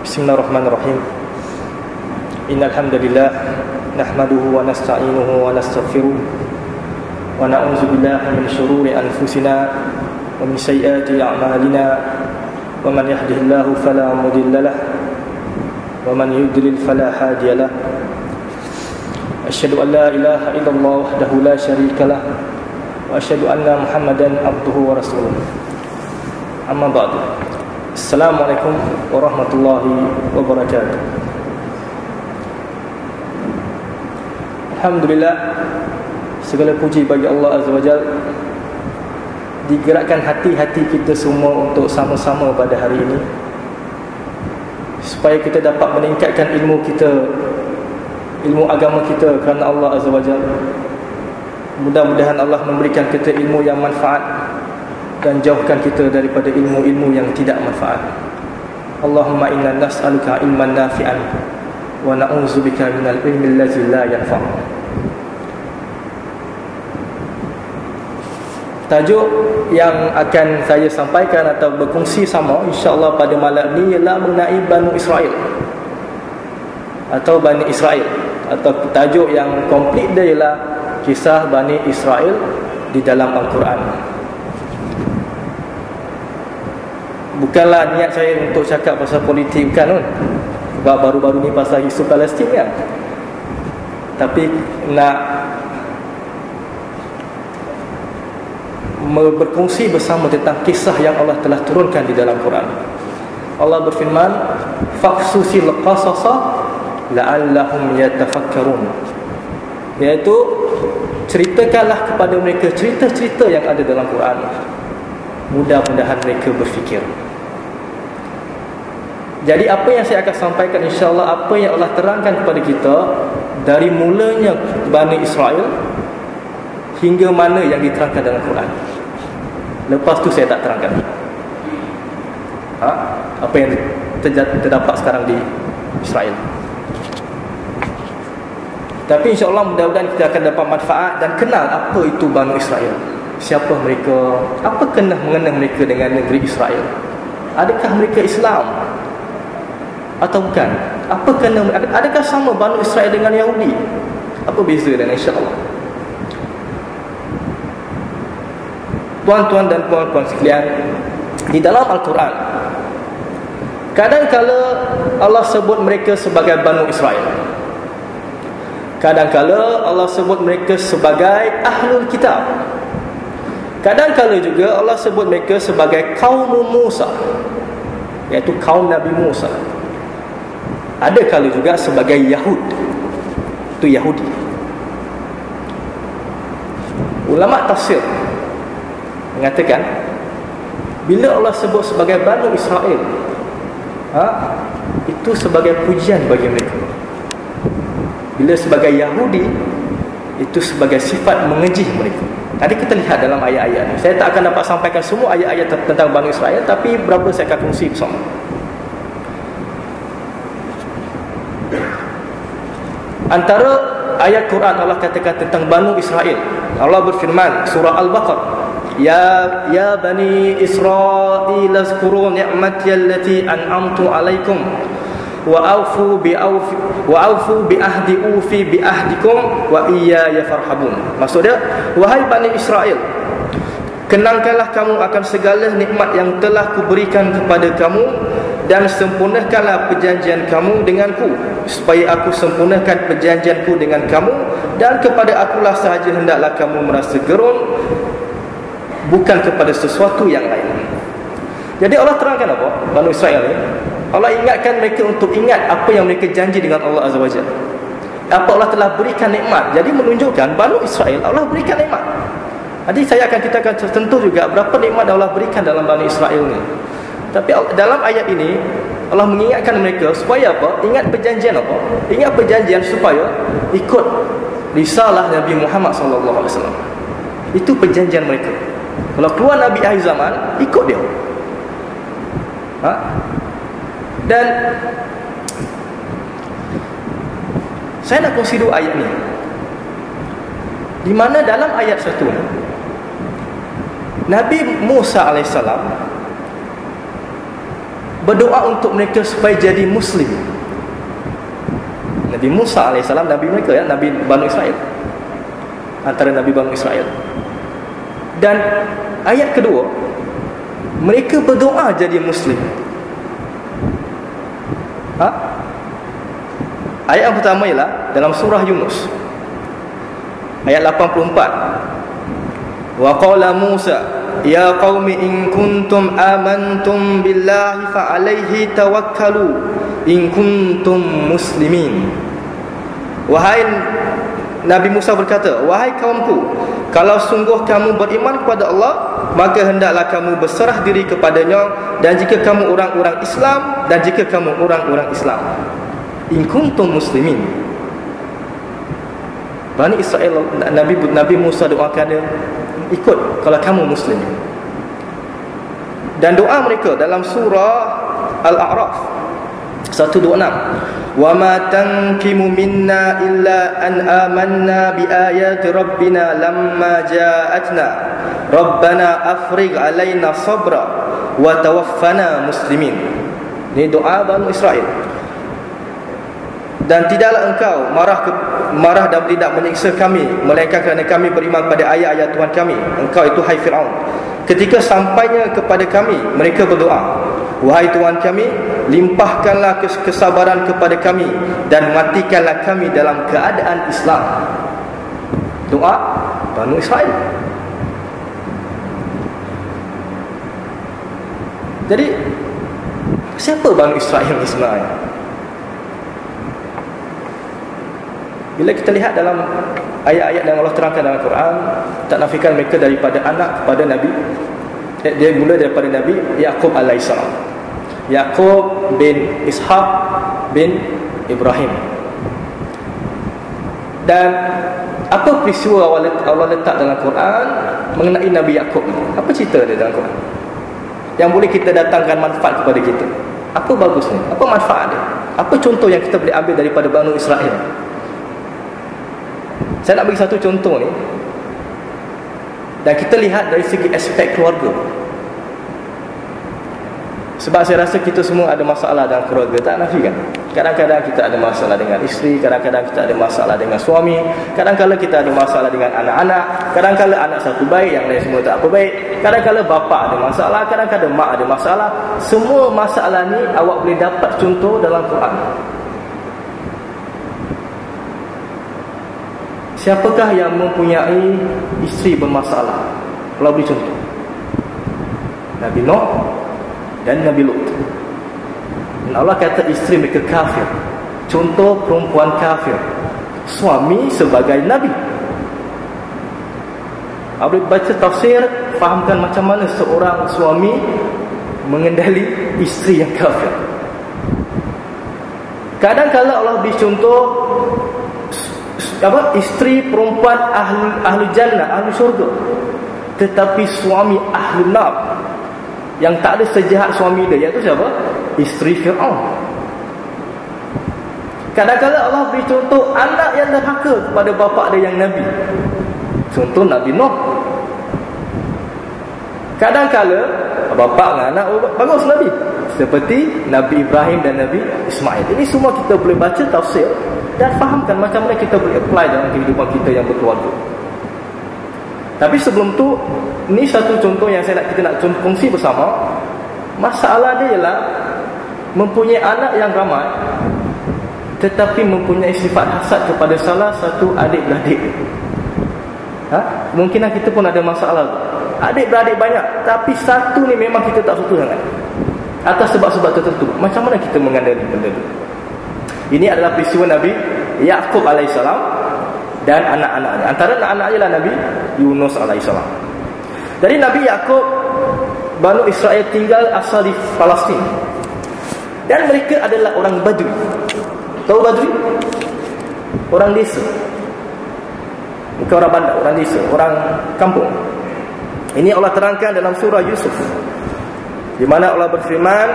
Bismillahirrahmanirrahim. Innal hamdalillah nahmaduhu wa nasta'inuhu wa nastaghfiruh wa na'udzu billahi min shururi anfusina wa min sayyiati a'malina. Wa man yahdihillahu fala mudilla lahu wa man yudlil fala hadiya lahu. Asyhadu an la ilaha illallah wahdahu la syarika lahu wa asyhadu anna Muhammadan abduhu wa rasuluh. Amma ba'du. Assalamualaikum warahmatullahi wabarakatuh. Alhamdulillah, segala puji bagi Allah Azza wa Jalla, digerakkan hati-hati kita semua untuk sama-sama pada hari ini, supaya kita dapat meningkatkan ilmu kita, ilmu agama kita kerana Allah Azza wa Jalla. Mudah-mudahan Allah memberikan kita ilmu yang manfaat dan jauhkan kita daripada ilmu-ilmu yang tidak manfaat. Allahumma inna nas'aluka ilman nafi'an wa na'udzubika minal ilmi allazi la yanfa'. Tajuk yang akan saya sampaikan atau berkongsi sama insya-Allah pada malam ini ialah mengenai Bani Israel atau Bani Israel, atau tajuk yang komplit dia ialah kisah Bani Israel di dalam Al-Quran. Bukanlah niat saya untuk cakap pasal politik, bukan kan? Sebab baru-baru ni pasal isu Palestin kan. Tapi nak berkongsi bersama tentang kisah yang Allah telah turunkan di dalam Quran. Allah berfirman, faqsusil qasasa la'allahum yatafakkarun, iaitu ceritakanlah kepada mereka cerita-cerita yang ada dalam Quran, mudah-mudahan mereka berfikir. Jadi apa yang saya akan sampaikan insya-Allah, apa yang Allah terangkan kepada kita dari mulanya Bani Israel hingga mana yang diterangkan dalam Quran. Lepas tu saya tak terangkan apa yang terdapat sekarang di Israel. Tapi insya-Allah mudah-mudahan kita akan dapat manfaat dan kenal apa itu Bani Israel, siapa mereka, apa kena mengena mereka dengan negeri Israel, adakah mereka Islam atau bukan, apa kena, adakah sama Bani Israel dengan Yahudi, apa beza dan insya-Allah. Tuan-tuan dan puan-puan sekalian, di dalam Al-Quran kadang-kala Allah sebut mereka sebagai Bani Israel, kadang-kala Allah sebut mereka sebagai Ahlul Kitab, kadang-kala juga Allah sebut mereka sebagai kaum Musa, iaitu kaum Nabi Musa. Ada kala juga sebagai Yahud, itu Yahudi. Ulama tafsir mengatakan, bila Allah sebut sebagai Bani Israel, itu sebagai pujian bagi mereka. Bila sebagai Yahudi, itu sebagai sifat mengejih mereka. Nanti kita lihat dalam ayat-ayat ini. Saya tak akan dapat sampaikan semua ayat-ayat tentang Bani Israel, tapi berapa saya akan kongsi bersama. Antara ayat Quran Allah katakan tentang Bani Israel, Allah berfirman surah Al-Baqarah, Ya Bani Israel azkuru ni'mati allati an'amtu alaikum wa aufu bi ahdi ufi bi ahdikum wa iyaya farhabun. Maksudnya, wahai Bani Israel, kenangkanlah kamu akan segala nikmat yang telah kuberikan kepada kamu, dan sempurnakanlah perjanjian kamu denganku, supaya aku sempurnakan perjanjianku dengan kamu, dan kepada akulah sahaja hendaklah kamu merasa gerun, bukan kepada sesuatu yang lain. Jadi Allah terangkan apa? Bani Israel ni, Allah ingatkan mereka untuk ingat apa yang mereka janji dengan Allah Azza wa Jalla, apa Allah telah berikan nikmat. Jadi menunjukkan Bani Israel Allah berikan nikmat. Nanti kita akan tentu juga berapa nikmat Allah berikan dalam Bani Israel ni. Tapi dalam ayat ini Allah mengingatkan mereka supaya apa? Ingat perjanjian apa? Ingat perjanjian supaya ikut risalah Nabi Muhammad SAW. Itu perjanjian mereka. Kalau keluar Nabi akhir zaman, ikut dia. Dan saya nak kongsi dua ayat ni, di mana dalam ayat satu Nabi Musa AS berdoa untuk mereka supaya jadi Muslim. Nabi Musa AS, Nabi mereka ya, Nabi Banu Israel, antara Nabi Banu Israel. Dan ayat kedua, mereka berdoa jadi Muslim. Ayat yang pertama ialah dalam surah Yunus ayat 84. Wa qala Musa ya qaumi in kuntum amantum billahi fa alaihi tawakkalu in kuntum muslimin. Wahai Nabi Musa berkata, wahai kaumku, kalau sungguh kamu beriman kepada Allah, maka hendaklah kamu berserah diri kepadanya, dan jika kamu orang-orang Islam, dan jika kamu orang-orang Islam, in kuntum muslimin. Bani Israel, Nabi Musa doakan dia, ikut kalau kamu Muslim. Dan doa mereka dalam surah Al-A'raf 126, wa ma tanqimu minna illa an amanna bi ayati rabbina lamma ja'atna rabbana afrigh alaina sabra wa tawaffana muslimin. Ini doa Bani Israel. Dan tidaklah engkau marah dan tidak menyiksa kami, melainkan kerana kami beriman pada ayat-ayat Tuhan kami. Engkau itu hai Fir'aun. Ketika sampainya kepada kami, mereka berdoa, wahai Tuhan kami, limpahkanlah kesabaran kepada kami dan matikanlah kami dalam keadaan Islam. Doa Bani Israel. Jadi siapa Bani Israel ni sebenarnya? Bila kita lihat dalam ayat-ayat yang Allah terangkan dalam Quran, tak nafikan mereka daripada anak kepada Nabi. Dia mula daripada Nabi Yaqub alaihissalam. Yaqub bin Ishaq bin Ibrahim. Dan apa peristiwa Allah letak dalam Quran mengenai Nabi Yaqub? Apa cerita dia dalam Quran yang boleh kita datangkan manfaat kepada kita? Apa bagusnya? Apa manfaat dia? Apa contoh yang kita boleh ambil daripada Bani Israel? Saya nak bagi satu contoh ni, dan kita lihat dari segi aspek keluarga. Sebab saya rasa kita semua ada masalah dalam keluarga, tak nafi kan? Kadang-kadang kita ada masalah dengan isteri, kadang-kadang kita ada masalah dengan suami, kadang-kadang kita ada masalah dengan anak-anak, kadang-kadang anak satu baik, yang lain semua tak apa baik, kadang-kadang bapa ada masalah, kadang-kadang mak ada masalah. Semua masalah ni awak boleh dapat contoh dalam Quran. Siapakah yang mempunyai isteri bermasalah? Kalau beri contoh, Nabi Nuh dan Nabi Lut. Dan Allah kata isteri mereka kafir. Contoh perempuan kafir, suami sebagai Nabi. Boleh baca tafsir, fahamkan macam mana seorang suami mengendali isteri yang kafir. Kadang-kadang Allah beri contoh isteri perempuan ahli jannah, ahli syurga, tetapi suami ahli nar yang tak ada sejahat suami dia, iaitu siapa? Isteri Fir'aun. Kadang-kadang Allah beri contoh anak yang derhaka kepada bapa dia yang Nabi. Contoh Nabi Nuh. Kadang-kadang bapa dengan anak bagus Nabi, seperti Nabi Ibrahim dan Nabi Ismail. Ini semua kita boleh baca tafsir dan fahamkan macam mana kita boleh apply dalam kehidupan kita yang berkeluarga. Tapi sebelum tu, ni satu contoh yang kita nak kongsi bersama. Masalah dia ialah mempunyai anak yang ramai, tetapi mempunyai sifat hasad kepada salah satu adik-beradik. Mungkin kita pun ada masalah tu. Adik-beradik banyak, tapi satu ni memang kita tak suka sangat, atas sebab-sebab tertentu. Macam mana kita mengandalkan benda tu? Ini adalah peristiwa Nabi Yaqub alaihissalam dan anak-anaknya. Antara anak-anaknya adalah Nabi Yunus alaihissalam. Dari Nabi Yaqub, Bani Israel tinggal asal di Palestin, dan mereka adalah orang Badui. Tahu Badui? Orang desa. Bukan orang bandar, orang desa, orang kampung. Ini Allah terangkan dalam surah Yusuf, di mana Allah berfirman,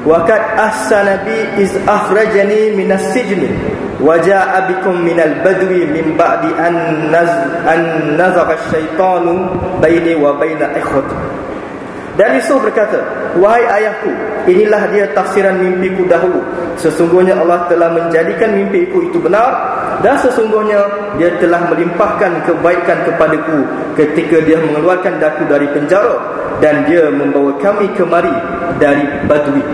wa qad ahsana bi iz akhrajani minas sijni wa jaa'a bikum minal badwi min ba'di an nazagha asy-syaitanu baini wa baina ikhwati Dan Yusuf berkata, wahai ayahku, inilah dia tafsiran mimpiku dahulu. Sesungguhnya Allah telah menjadikan mimpiku itu benar, dan sesungguhnya dia telah melimpahkan kebaikan kepadaku ketika dia mengeluarkan daku dari penjara, dan dia membawa kami kemari dari Badui.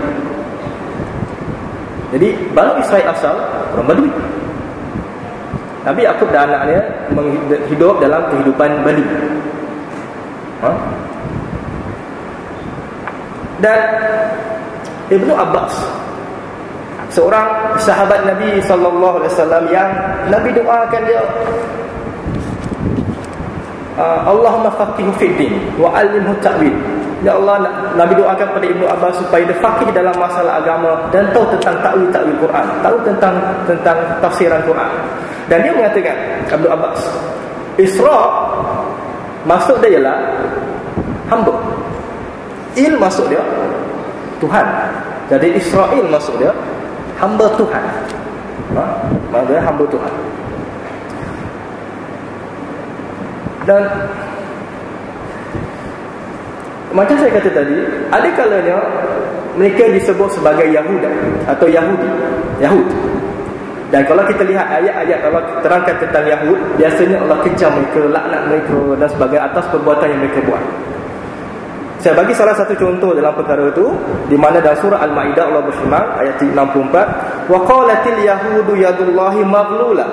Jadi Bani Israel asal orang Badui. Nabi Yakub dan anaknya hidup dalam kehidupan Badui. Dan Ibnu Abbas, seorang sahabat Nabi SAW yang Nabi doakan dia, Allahumma faqihhu fid din wa 'allimhu ta'wil. Ya Allah, Nabi doakan pada Ibnu Abbas supaya dia faqih dalam masalah agama dan tahu tentang takwil Quran, tahu tentang tafsiran Quran. Dan dia mengatakan, Ibnu Abbas, Isra maksud dia ialah hamba, Il maksud dia Tuhan. Jadi Israel maksud dia hamba Tuhan. Maksudnya hamba Tuhan. Dan macam saya kata tadi, ada kalanya mereka disebut sebagai Yahuda atau Yahudi. Dan kalau kita lihat ayat-ayat Allah terangkan tentang Yahud, biasanya Allah kejam mereka, laknat mereka dan sebagainya atas perbuatan yang mereka buat. Saya bagi salah satu contoh dalam perkara itu, di mana dalam surah Al-Maidah Allah berfirman ayat 64, wa qalatil yahudu yadullahi maghlula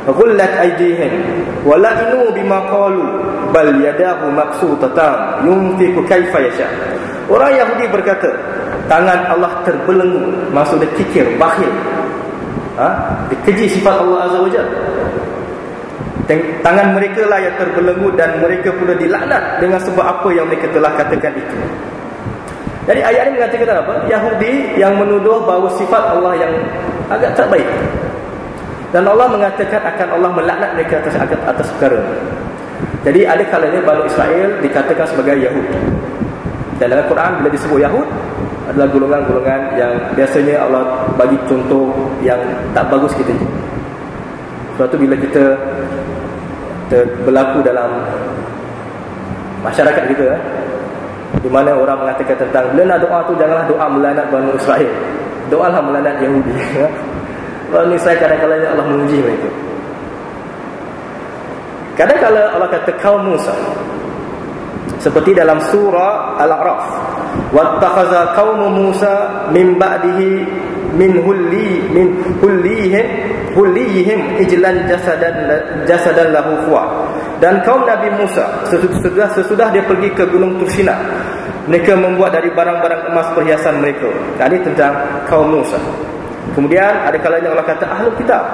ghullat aydihim wa la'inu bima qalu bal yadahu mabsutatan yunfiqu kaifa yasha. Orang Yahudi berkata, tangan Allah terbelenggu, maksudnya kikir, bakhil. Dikeji sifat Allah Azza wa Jalla. Tangan mereka lah yang terbelenggu dan mereka pula dilaknat dengan sebab apa yang mereka telah katakan itu. Jadi ayat ini mengatakan apa? Yahudi yang menuduh bahawa sifat Allah yang agak tak baik. Dan Allah mengatakan akan Allah melaknat mereka atas perkara. Jadi ada kalanya Bani Israel dikatakan sebagai Yahud. Dan dalam Quran bila disebut Yahud adalah golongan-golongan yang biasanya Allah bagi contoh yang tak bagus kita. Sebab tu bila kita berlaku dalam masyarakat kita, di mana orang mengatakan tentang bila nak doa tu janganlah doa melaknat Bani Israel, doalah melaknat Yahudi. Bani Israel kadang-kadang Allah menguji mereka. Kadang-kadang Allah kata kaum Musa, seperti dalam surah Al-A'raf, wattakhadha qaum Musa min ba'dihi min hullihim ijlan jasadan lahu khuwa. Dan kaum Nabi Musa sesudah dia pergi ke Gunung Tursina, mereka membuat dari barang-barang emas perhiasan mereka. Ini tentang kaum Musa. Kemudian ada kalanya Allah kata ahlul kitab,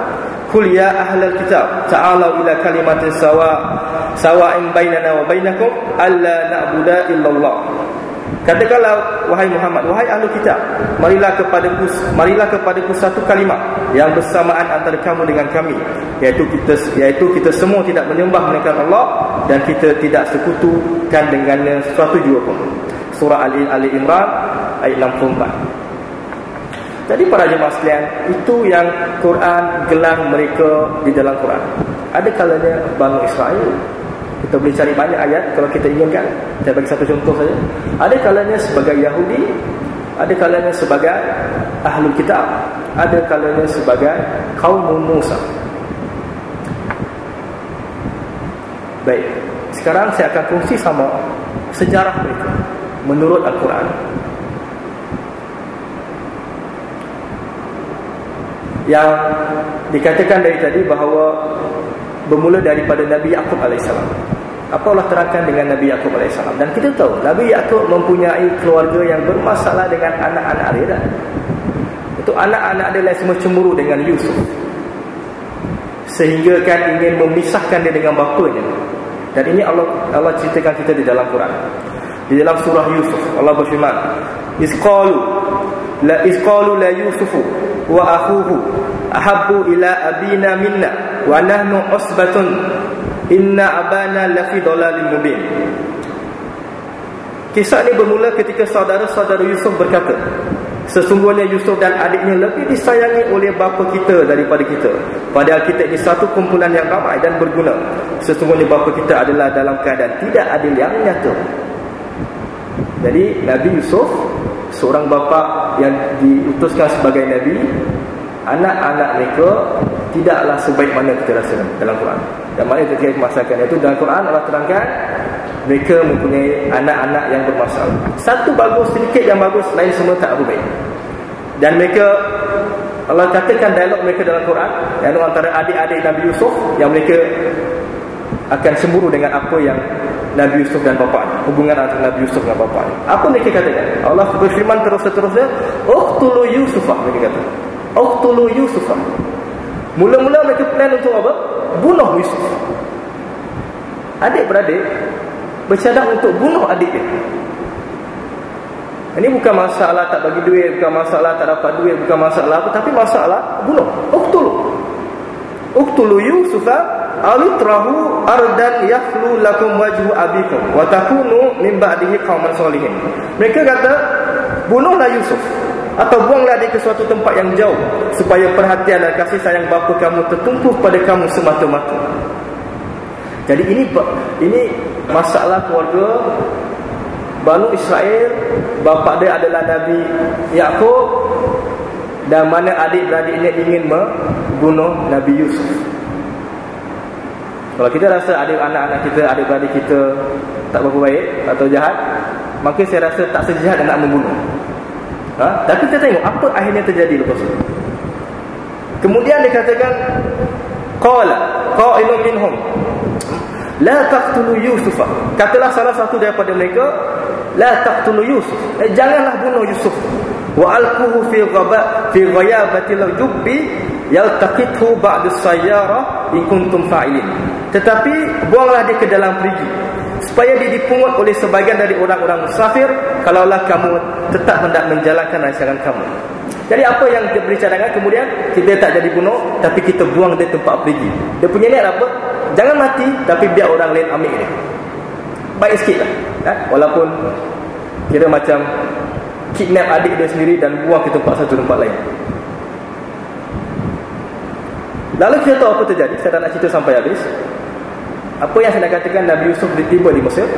qul ya ahlul kitab ta'alu ila kalimatin sawa'in bainana wa bainakum alla na'budu illallah. Katakanlah wahai Muhammad, wahai ahli kitab, marilah kepadaku satu kalimat yang bersamaan antara kamu dengan kami, iaitu kita semua tidak menyembah melainkan Allah dan kita tidak sekutukan dengannya sesuatu jua pun. Surah Ali Imran ayat 64. Jadi para jemaah sekalian, itu yang Quran gelar mereka di dalam Quran. Ada kalanya Bani Israel, kita boleh cari banyak ayat kalau kita inginkan. Saya bagi satu contoh saja. Ada kalanya sebagai Yahudi, ada kalanya sebagai Ahlul Kitab, ada kalanya sebagai kaum Musa. Baik, sekarang saya akan kongsi sama sejarah mereka menurut Al-Quran. Yang dikatakan dari tadi bahawa bermula daripada Nabi Yakub AS. Apa Allah terangkan dengan Nabi Yakub AS? Dan kita tahu Nabi Yakub mempunyai keluarga yang bermasalah dengan anak-anak dia. Itu anak-anak dia semua cemburu dengan Yusuf, sehingga kan ingin memisahkan dia dengan bapanya. Dan ini Allah ceritakan kita di dalam Quran. Di dalam surah Yusuf Allah berfirman, Isqalu la Yusufu wa akhuhu ahabbu ila abina minna wa nahnu usbatun inna abana lafi dhalalin mubin. Kisah ini bermula ketika saudara-saudara Yusuf berkata, sesungguhnya Yusuf dan adiknya lebih disayangi oleh bapa kita daripada kita, padahal kita ini satu kumpulan yang ramai dan berguna. Sesungguhnya bapa kita adalah dalam keadaan tidak adil yang nyata. Jadi Nabi Yusuf, seorang bapa yang diutuskan sebagai Nabi, anak-anak mereka tidaklah sebaik mana kita rasa dalam Quran. Dan mana ketika masakan itu dalam Quran Allah terangkan mereka mempunyai anak-anak yang bermasalah. Satu bagus, sedikit yang bagus, lain semua tak apa baik. Dan mereka, Allah katakan dialog mereka dalam Quran, yang antara adik-adik Nabi Yusuf, yang mereka akan cemburu dengan apa yang Nabi Yusuf dan bapaknya, hubungan antara Nabi Yusuf dan bapaknya. Apa mereka katakan? Allah berfirman terus-terusnya, uqtulu Yusufah, mereka kata. Uqtulu Yusufah. Mula-mula mereka plan untuk apa? Bunuh Yusuf. Adik-beradik bercadang untuk bunuh adik dia. Ini bukan masalah tak bagi duit, bukan masalah tak dapat duit, bukan masalah apa, tapi masalah bunuh. Uqtulu Yusufa alitrahu ardan yakhlu lakum wajhu abikum wa takunu min ba'dihi qauman solihin. Mereka kata, bunuhlah Yusuf atau buanglah dia ke suatu tempat yang jauh supaya perhatian dan kasih sayang bapa kamu tertumpu pada kamu semata-mata. Jadi ini masalah keluarga Banu Israel. Bapa dia adalah Nabi Yaqub, dan mana adik-beradiknya ingin membunuh Nabi Yusuf. Kalau kita rasa anak-anak kita, adik-beradik kita tak berapa baik atau jahat, maka saya rasa tak sejahat nak membunuh. Tapi kita tengok apa akhirnya terjadi lepas itu. Kemudian dikatakan qala qailun minhum la taqtulu Yusufa. Katalah salah satu daripada mereka, la taqtulu Yusuf, janganlah bunuh Yusuf. Wa alquhu fi ghayabati al-jubbi yaltaqithu ba'd as-sayyara in kuntum fa'ilin. Tetapi buanglah dia ke dalam perigi supaya dia dipungut oleh sebagian dari orang-orang musafir kalaulah kamu tetap hendak menjalankan rancangan kamu. Jadi apa yang dia beri cadangan, kemudian kita tak jadi bunuh, tapi kita buang dia tempat perigi. Dia punya niat apa? Jangan mati, tapi biar orang lain ambil dia. Baik sikit lah, walaupun kira macam kidnap adik dia sendiri dan buang ke tempat lain. Lalu kita tahu apa terjadi. Saya tak nak cerita sampai habis. Apa yang saya nak katakan, Nabi Yusuf tiba di Mesir.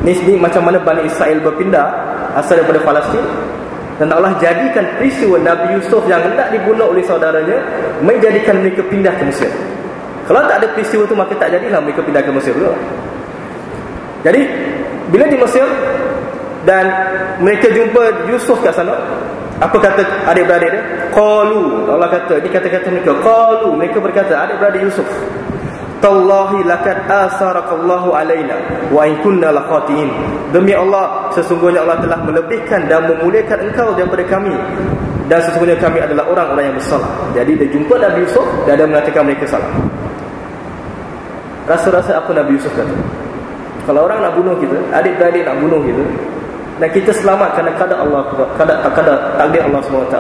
Ini macam mana Bani Israel berpindah asal daripada Palestin, dan Allah jadikan peristiwa Nabi Yusuf yang hendak dibunuh oleh saudaranya menjadikan mereka pindah ke Mesir. Kalau tak ada peristiwa itu, maka tak jadilah mereka pindah ke Mesir juga. Jadi bila di Mesir dan mereka jumpa Yusuf kat sana, apa kata adik-beradik dia? Qalu, Allah kata, ini kata-kata mereka, qalu, mereka berkata, adik-beradik Yusuf, tallahi lakad asarakallahu alaina wa in kunna lakhatiin. Demi Allah, sesungguhnya Allah telah melebihkan dan memuliakan engkau daripada kami, dan sesungguhnya kami adalah orang-orang yang bersalah. Jadi dia jumpa Nabi Yusuf dan dia mengatakan mereka salah. Rasa-rasa apa Nabi Yusuf kata? Kalau orang nak bunuh kita, adik-beradik nak bunuh kita, dan kita selamat kerana kadar takdir Allah SWT,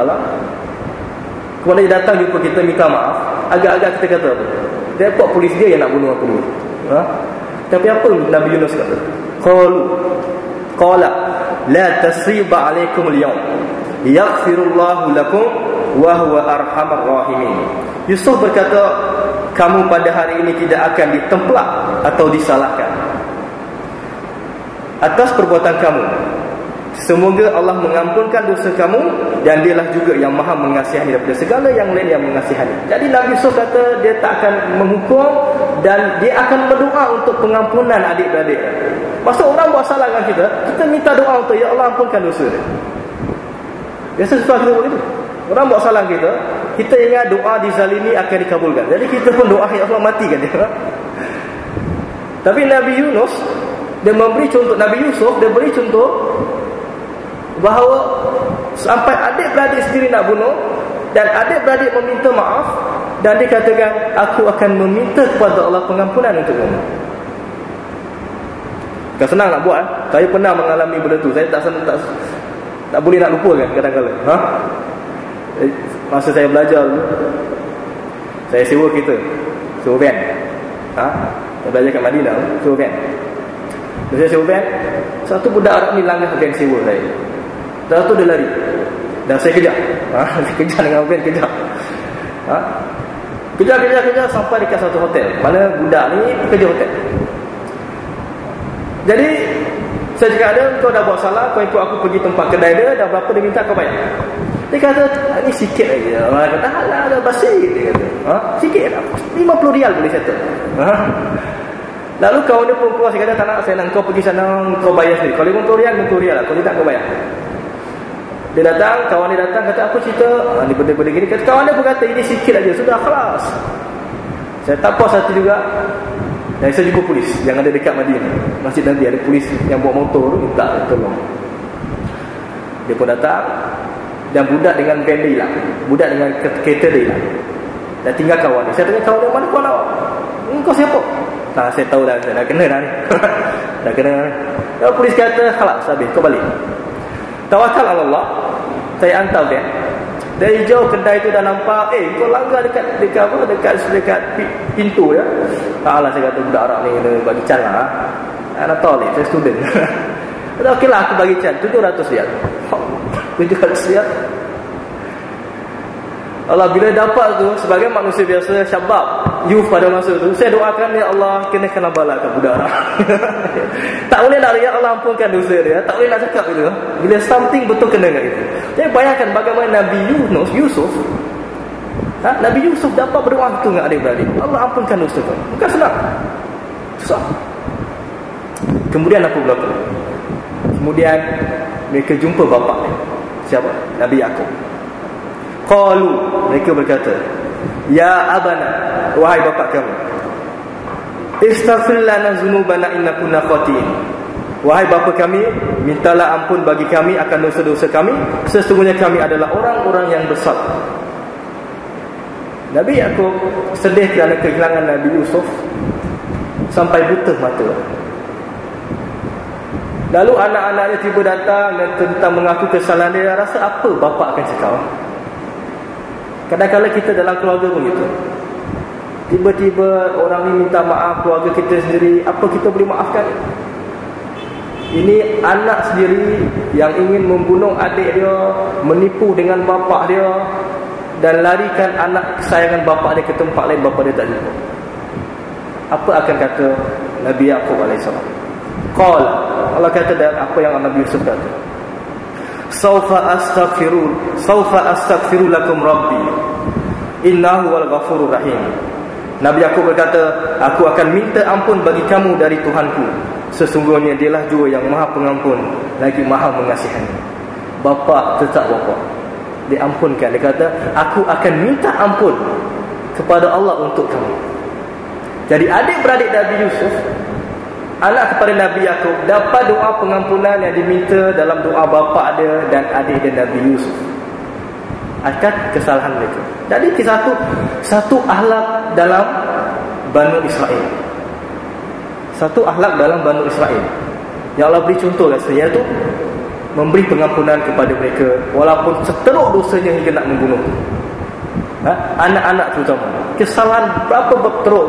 kemudian dia datang jumpa kita minta maaf, agak-agak kita kata apa? Dia buat polis dia yang nak bunuh aku dulu. Tapi apa Nabi Yunus kata? Qala la tasriba alaikum al-yawm yaghfirullahu lakum wa huwa arhamar rahimin. Yusuf berkata, kamu pada hari ini tidak akan ditemplak atau disalahkan atas perbuatan kamu. Semoga Allah mengampunkan dosa kamu, dan dialah juga yang maha mengasihani daripada segala yang lain yang mengasihani. Jadi Nabi Yusuf kata dia tak akan menghukum, dan dia akan berdoa untuk pengampunan adik-beradik. Maksud orang buat salah dengan kita minta doa untuk, ya Allah ampunkan dosa dia. Biasa susah kita buat itu. Orang buat salah kita ingat doa dizalimi akan dikabulkan. Jadi kita pun doa, ya Allah matikan dia. Tapi Nabi Yunus, dia memberi contoh, Nabi Yusuf dia beri contoh bahawa sampai adik-beradik sendiri nak bunuh, dan adik-beradik meminta maaf, dan dia katakan, aku akan meminta kepada Allah pengampunan untuk kamu. Bukan senang nak buat. Saya pernah mengalami benda tu. Saya tak boleh nak lupakan kadang-kadang. Masa saya belajar dulu, saya sewa kereta, sewa van. Saya belajar kat Madinah, sewa van. Saya sewa van, satu budak Arab ni langgar van sewa saya. Lepas tu dia lari, dan saya kejar. Saya kejar dengan van, kejar. Kejar sampai dekat satu hotel, mana budak ni kerja hotel. Jadi Saya cakap ada, kau dah buat salah, kau ikut aku pergi tempat kedai dia, dah berapa dia minta kau bayar. Dia kata, ni sikit lagi. Orang kata, dah basi. Dia kata, sikit lah, 50 rial boleh settle. Lalu kawan dia pun keluar, saya kata, tak nak, saya nak kau pergi sana, kau bayar sendiri. Kalau 50 rial lah, kalau tidak kau bayar. Dia datang, kawan dia datang, kata, apa cerita? Ni benda-benda gini. Kata, kawan dia pun kata, ini sikit aja, sudah kelas. Saya tak puas hati juga. Dan saya jumpa polis yang ada dekat Madinah, Masjid Nabi, ada polis yang bawa motor tu, minta tolong. Dia pun datang, dan budak dengan van dia hilang, budak dengan kereta dia hilang, dan tinggal kawan dia. Saya tanya kawan dia, mana kawan awak? Kau siapa? Nah, saya tahu dah, saya dah kena dah ni. Dah kena. Lalu polis kata, khalas, habis, kau balik. Tawakal Allah, saya hantar van. Dari jauh kedai tu dah nampak, kau langgar dekat pintu ya. Alah, saya kata budak Arab ni kena bagi can lah. Anak tahu ni, saya student. Kata okey lah, aku bagi can 700 riyal. 700 riyal. Allah, bila dapat tu, sebagai manusia biasa, syabab, youth pada masa tu, saya doakan, ya Allah, kenakanlah bala kat budak Arab. Tak boleh nak, ya Allah ampunkan dosa dia. Tak boleh nak cakap itu. Bila something betul kena kat itu. Jadi bayangkan bagaimana Nabi Yusuf, Nabi Yusuf dapat berdoa itu dengan adik-beradik. Allah ampunkan dosa kau. Bukan senang, susah. Kemudian apa berlaku? Kemudian mereka jumpa bapa dia. Siapa? Nabi Yaqub. Qalu, mereka berkata, ya abana, wahai bapa kami, istaghfir lana dzunubana inna kunna khatiin. Wahai bapa kami, mintalah ampun bagi kami akan dosa-dosa kami, sesungguhnya kami adalah orang-orang yang bersalah. Nabi Yaqub sedih kerana kehilangan Nabi Yusuf sampai buta mata. Lalu anak-anaknya tiba datang dan tentang mengaku kesalahan dia. Rasa apa bapa akan cakap? Kadang-kadang kita dalam keluarga pun gitu. Tiba-tiba orang ni minta maaf, keluarga kita sendiri, apa kita boleh maafkan? Ini anak sendiri yang ingin membunuh adik dia, menipu dengan bapa dia, dan larikan anak kesayangan bapa dia ke tempat lain, bapa dia tak jumpa. Apa akan kata Nabi Yaqub AS? Qala, Allah kata, dan apa yang Nabi Yusuf kata, Saufa astaghfiru lakum rabbi innahu wal ghafurur rahim. Nabi Yaqub berkata, aku akan minta ampun bagi kamu dari Tuhanku, sesungguhnya dialah jua yang maha pengampun lagi maha mengasihani. Bapa tetap bapa, diampunkan. Dia kata, aku akan minta ampun kepada Allah untuk kamu. Jadi adik-beradik Nabi Yusuf, anak kepada Nabi Yaqub, dapat doa pengampunan yang diminta dalam doa bapa dia dan adik dia Nabi Yusuf akan kesalahan mereka. Jadi satu akhlak dalam Banu Israel. Satu akhlak dalam Banu Israel yang Allah beri contoh rasanya, iaitu memberi pengampunan kepada mereka walaupun seteruk dosanya hingga nak membunuh. Anak-anak terutama, kesalahan berapa teruk,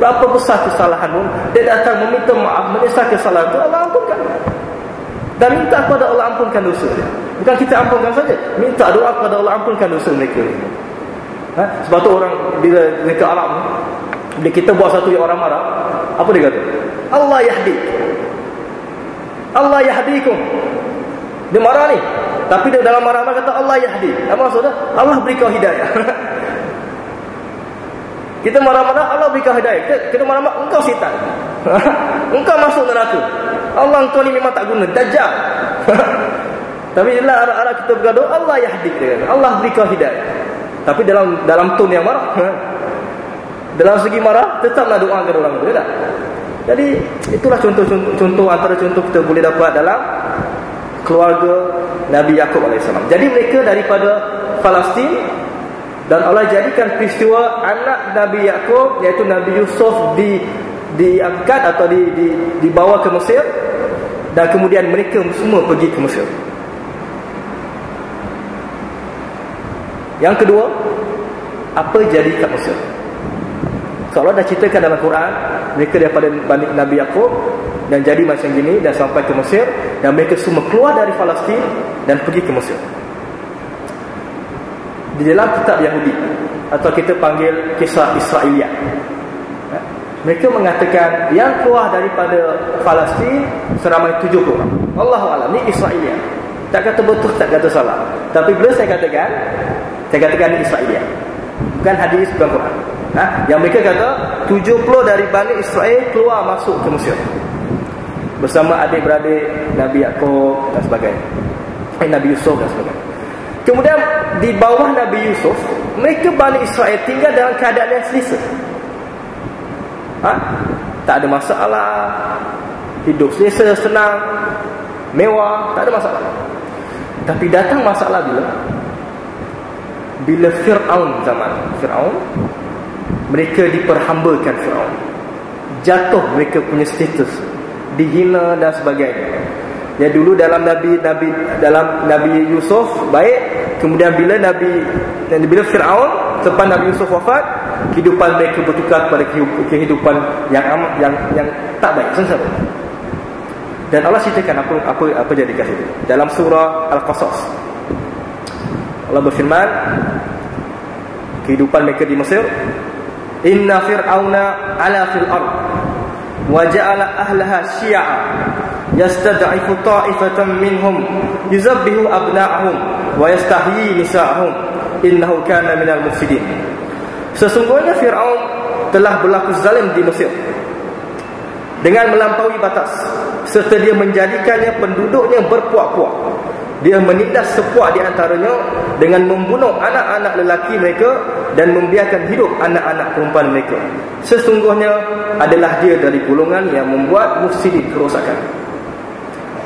berapa besar kesalahan pun, dia datang meminta maaf, menyesal kesalahan itu, Allah ampunkan. Dan minta kepada Allah ampunkan dosa dia. Bukan kita ampunkan saja, minta doa kepada Allah ampunkan dosa mereka. Sebab tu orang bila mereka Arab ni, bila kita buat satu yang orang marah, apa dia kata? Allah yahdi, Allah yahdikum. Dia marah ni, tapi dia dalam marah-marah kata Allah yahdi. Apa maksudnya? Allah beri kau hidayah. Kita marah-marah, Allah beri kau hidayah. Kita marah-marah, engkau syaitan. Engkau masuk neraka. Allah, engkau ni memang tak guna, dajjal. Tapi bila arah-arah kita bergaduh, Allah yahdi, Allah beri kau hidayah. Tapi dalam tone yang marah. Dalam segi marah, tetaplah doa kepada orang itu, tak? Jadi itulah contoh antara contoh kita boleh dapat dalam keluarga Nabi Yaqub AS. Jadi mereka daripada Palestin, dan Allah jadikan peristiwa anak Nabi Yaqub, iaitu Nabi Yusuf diangkat atau dibawa ke Mesir, dan kemudian mereka semua pergi ke Mesir. Yang kedua, apa jadi kat Mesir? Allah dah ceritakan dalam Quran, mereka daripada Nabi Yaqub dan jadi macam gini dan sampai ke Mesir, dan mereka semua keluar dari Palestin dan pergi ke Mesir. Di dalam kitab Yahudi, atau kita panggil kisah Israiliyat, Mereka mengatakan yang keluar daripada Palestin seramai 70 orang. Allahu a'lam, ni Israelian. Tak kata betul, tak kata salah. Tapi bila saya katakan ni Israelian. Bukan hadis, bukan Quran. Yang mereka kata 70 dari Bani Israel keluar masuk ke Mesir bersama adik-beradik Nabi Yaakob dan sebagainya, Nabi Yusuf dan sebagainya. Kemudian di bawah Nabi Yusuf, mereka Bani Israel tinggal dalam keadaan yang selesa. Tak ada masalah, hidup selesa, senang, mewah, tak ada masalah. Tapi datang masalah bila Fir'aun, zaman Fir'aun, mereka diperhambakan Fir'aun, jatuh mereka punya status, dihina dan sebagainya. Ya, dulu dalam Nabi Yusuf baik, kemudian bila Fir'aun, selepas Nabi Yusuf wafat, kehidupan mereka bertukar kepada kehidupan yang tak baik, sengsara. Dan Allah ceritakan apa jadi kat situ dalam surah Al-Qasas. Allah berfirman, kehidupan mereka di Mesir, inna fir'auna ala fil ard wa ja'ala ahlaha syi'a yastad'ifu ta'ifatan minhum yuzabbihu abna'ahum wa yastahyi nisa'ahum innahu kana minal mufsidin. Sesungguhnya Fir'aun telah berlaku zalim di Mesir dengan melampaui batas, serta dia menjadikannya penduduknya berpuak-puak. Dia menindas sepuak di antaranya dengan membunuh anak-anak lelaki mereka dan membiarkan hidup anak-anak perempuan mereka. Sesungguhnya adalah dia dari golongan yang membuat mufsidin, kerosakan.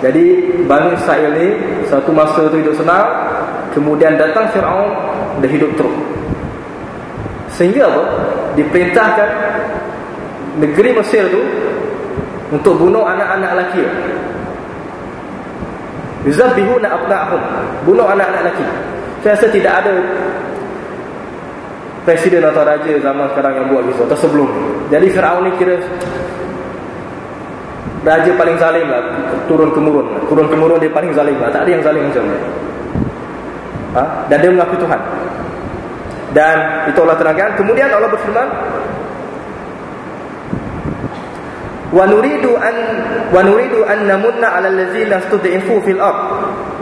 Jadi Bani Israel ni satu masa tu hidup senang, kemudian datang Fir'aun dan hidup teruk. Sehingga diperintahkan negeri Mesir tu untuk bunuh anak-anak lelaki. Yuzabbihuna abna'ahum, bunuh anak-anak lelaki. Saya rasa tidak ada presiden atau raja zaman sekarang yang buat gitu atau sebelum. Jadi Firaun ni kira raja paling zalim lah, turun temurun dia paling zalim lah. Tak ada yang zalim macam dia. Dan dia mengaku Tuhan. Dan itu Allah terangkan. Kemudian Allah berfirman, wa nuridu an namunna 'alal ladzina stud'ifu fil ard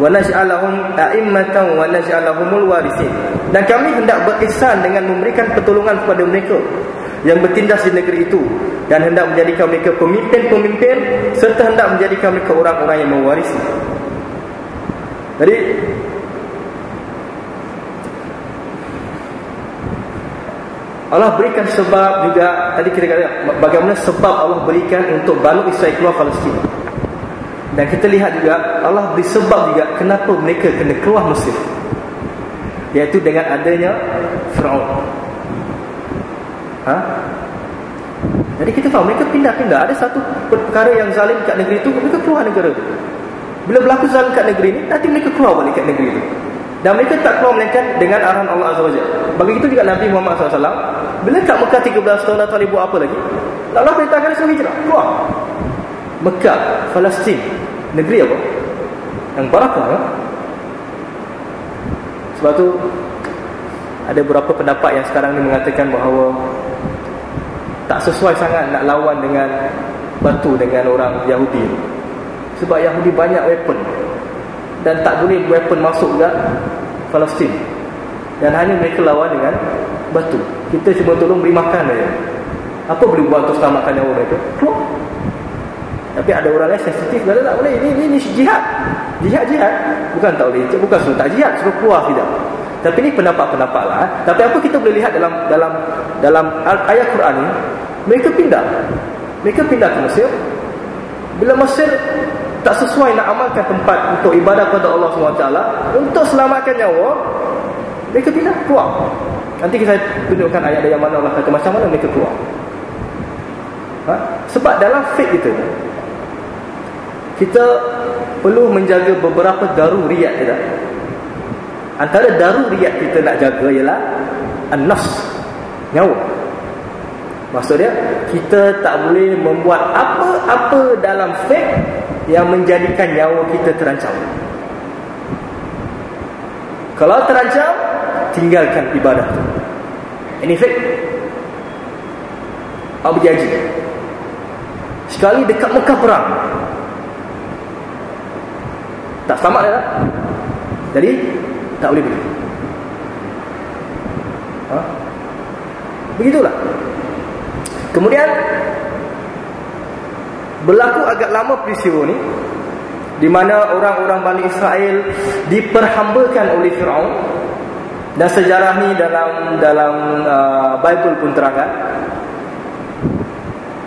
wa naj'alahum a'immatan wa naj'alahumul warithin. Dan kami hendak berihsan dengan memberikan pertolongan kepada mereka yang bertindas di negeri itu, dan hendak menjadikan mereka pemimpin-pemimpin, serta hendak menjadikan mereka orang-orang yang mewarisi. Jadi Allah berikan sebab juga. Tadi kita kata bagaimana sebab Allah berikan untuk Bani Israel keluar Palestin. Dan kita lihat juga Allah beri sebab juga kenapa mereka kena keluar Mesir, iaitu dengan adanya Firaun. Jadi kita faham mereka pindah-pindah. Ada satu perkara yang zalim kat negeri itu, mereka keluar negara itu. Bila berlaku zalim kat negeri ini, nanti mereka keluar balik kat negeri itu. Dan mereka tak keluar melainkan dengan arahan Allah Azza wa Jalla. Begitu juga Nabi Muhammad SAW, bila kat Mekah 13 tahun tak boleh buat apa lagi, Allah perintahkan dia suruh hijrah, keluar Mekah, Palestin, negeri apa? Yang barakah, kan? Sebab tu ada beberapa pendapat yang sekarang ni mengatakan bahawa tak sesuai sangat nak lawan dengan batu dengan orang Yahudi. Sebab Yahudi banyak weapon, dan tak boleh weapon masuk ke Palestin, dan hanya mereka lawan dengan batu. Kita cuma tolong beri makan saja. Apa boleh buat untuk selamatkan nyawa mereka? Keluar. Tapi ada orang lain sensitif, kata tak boleh, ini jihad. Jihad bukan tak boleh, bukan suruh tak jihad, suruh keluar, tidak. Tapi ini pendapat-pendapat lah. Tapi apa kita boleh lihat dalam ayat Quran ni, mereka pindah ke Mesir. Bila Mesir tak sesuai nak amalkan tempat untuk ibadah kepada Allah SWT, untuk selamatkan nyawa, mereka pindah, keluar. Nanti saya tunjukkan ayat yang mana Allah kata macam mana mereka keluar. Sebab dalam faith kita perlu menjaga beberapa daruriyat kita. Antara daruriyat kita nak jaga ialah an-nafs, nyawa. Maksudnya kita tak boleh membuat apa-apa dalam faith yang menjadikan nyawa kita terancam. Kalau terancam, tinggalkan ibadah. Ini faith. awak pergi haji. Sekali dekat Mekah perang, tak selamat dah. Jadi tak boleh pergi. Begitulah. Kemudian berlaku agak lama peristiwa ni, di mana orang-orang Bani Israel diperhambakan oleh Firaun. Dan sejarah ni dalam Bible pun terangkan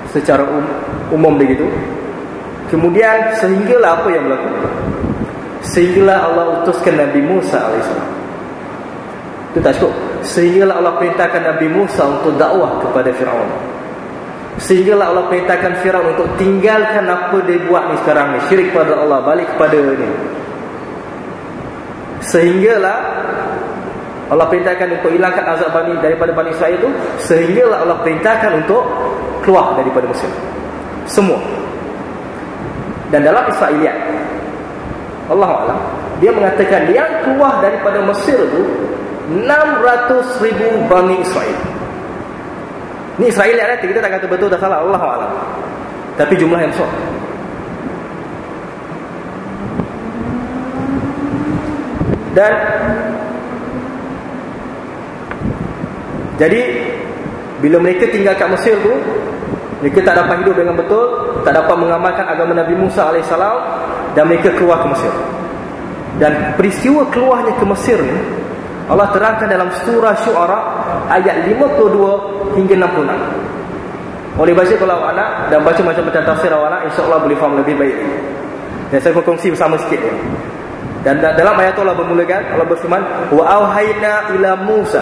secara umum begitu. Kemudian sehinggalah apa yang berlaku? Sehinggalah Allah utuskan Nabi Musa AS. Itu tak cukup. Sehinggalah Allah perintahkan Nabi Musa untuk dakwah kepada Firaun. Sehinggalah Allah perintahkan Firaun untuk tinggalkan apa dia buat ni sekarang ni, syirik pada Allah, balik kepada ni. Sehinggalah Allah perintahkan untuk hilangkan azab daripada Bani Israel itu. Sehinggalah Allah perintahkan untuk keluar daripada Mesir. Semua. Dan dalam Israiliyat, Allahu'alam, dia mengatakan yang keluar daripada Mesir itu 600,000 Bani Israel. Ni Israiliyat nanti, kita tak kata betul tak salah, Allahu'alam. Tapi jumlah yang besar. Dan jadi bila mereka tinggal kat Mesir tu, mereka tak dapat hidup dengan betul, tak dapat mengamalkan agama Nabi Musa AS, dan mereka keluar ke Mesir. Dan peristiwa keluarnya ke Mesir ni Allah terangkan dalam surah Syu'ara ayat 52 hingga 66. Boleh baca kalau awak nak, dan baca macam-macam tafsir awak nak, insya-Allah boleh faham lebih baik. Dan saya berkongsi bersama sikit ni. Dan dalam ayat tu Allah bermulakan, Allah berfirman, wa auhayna ila Musa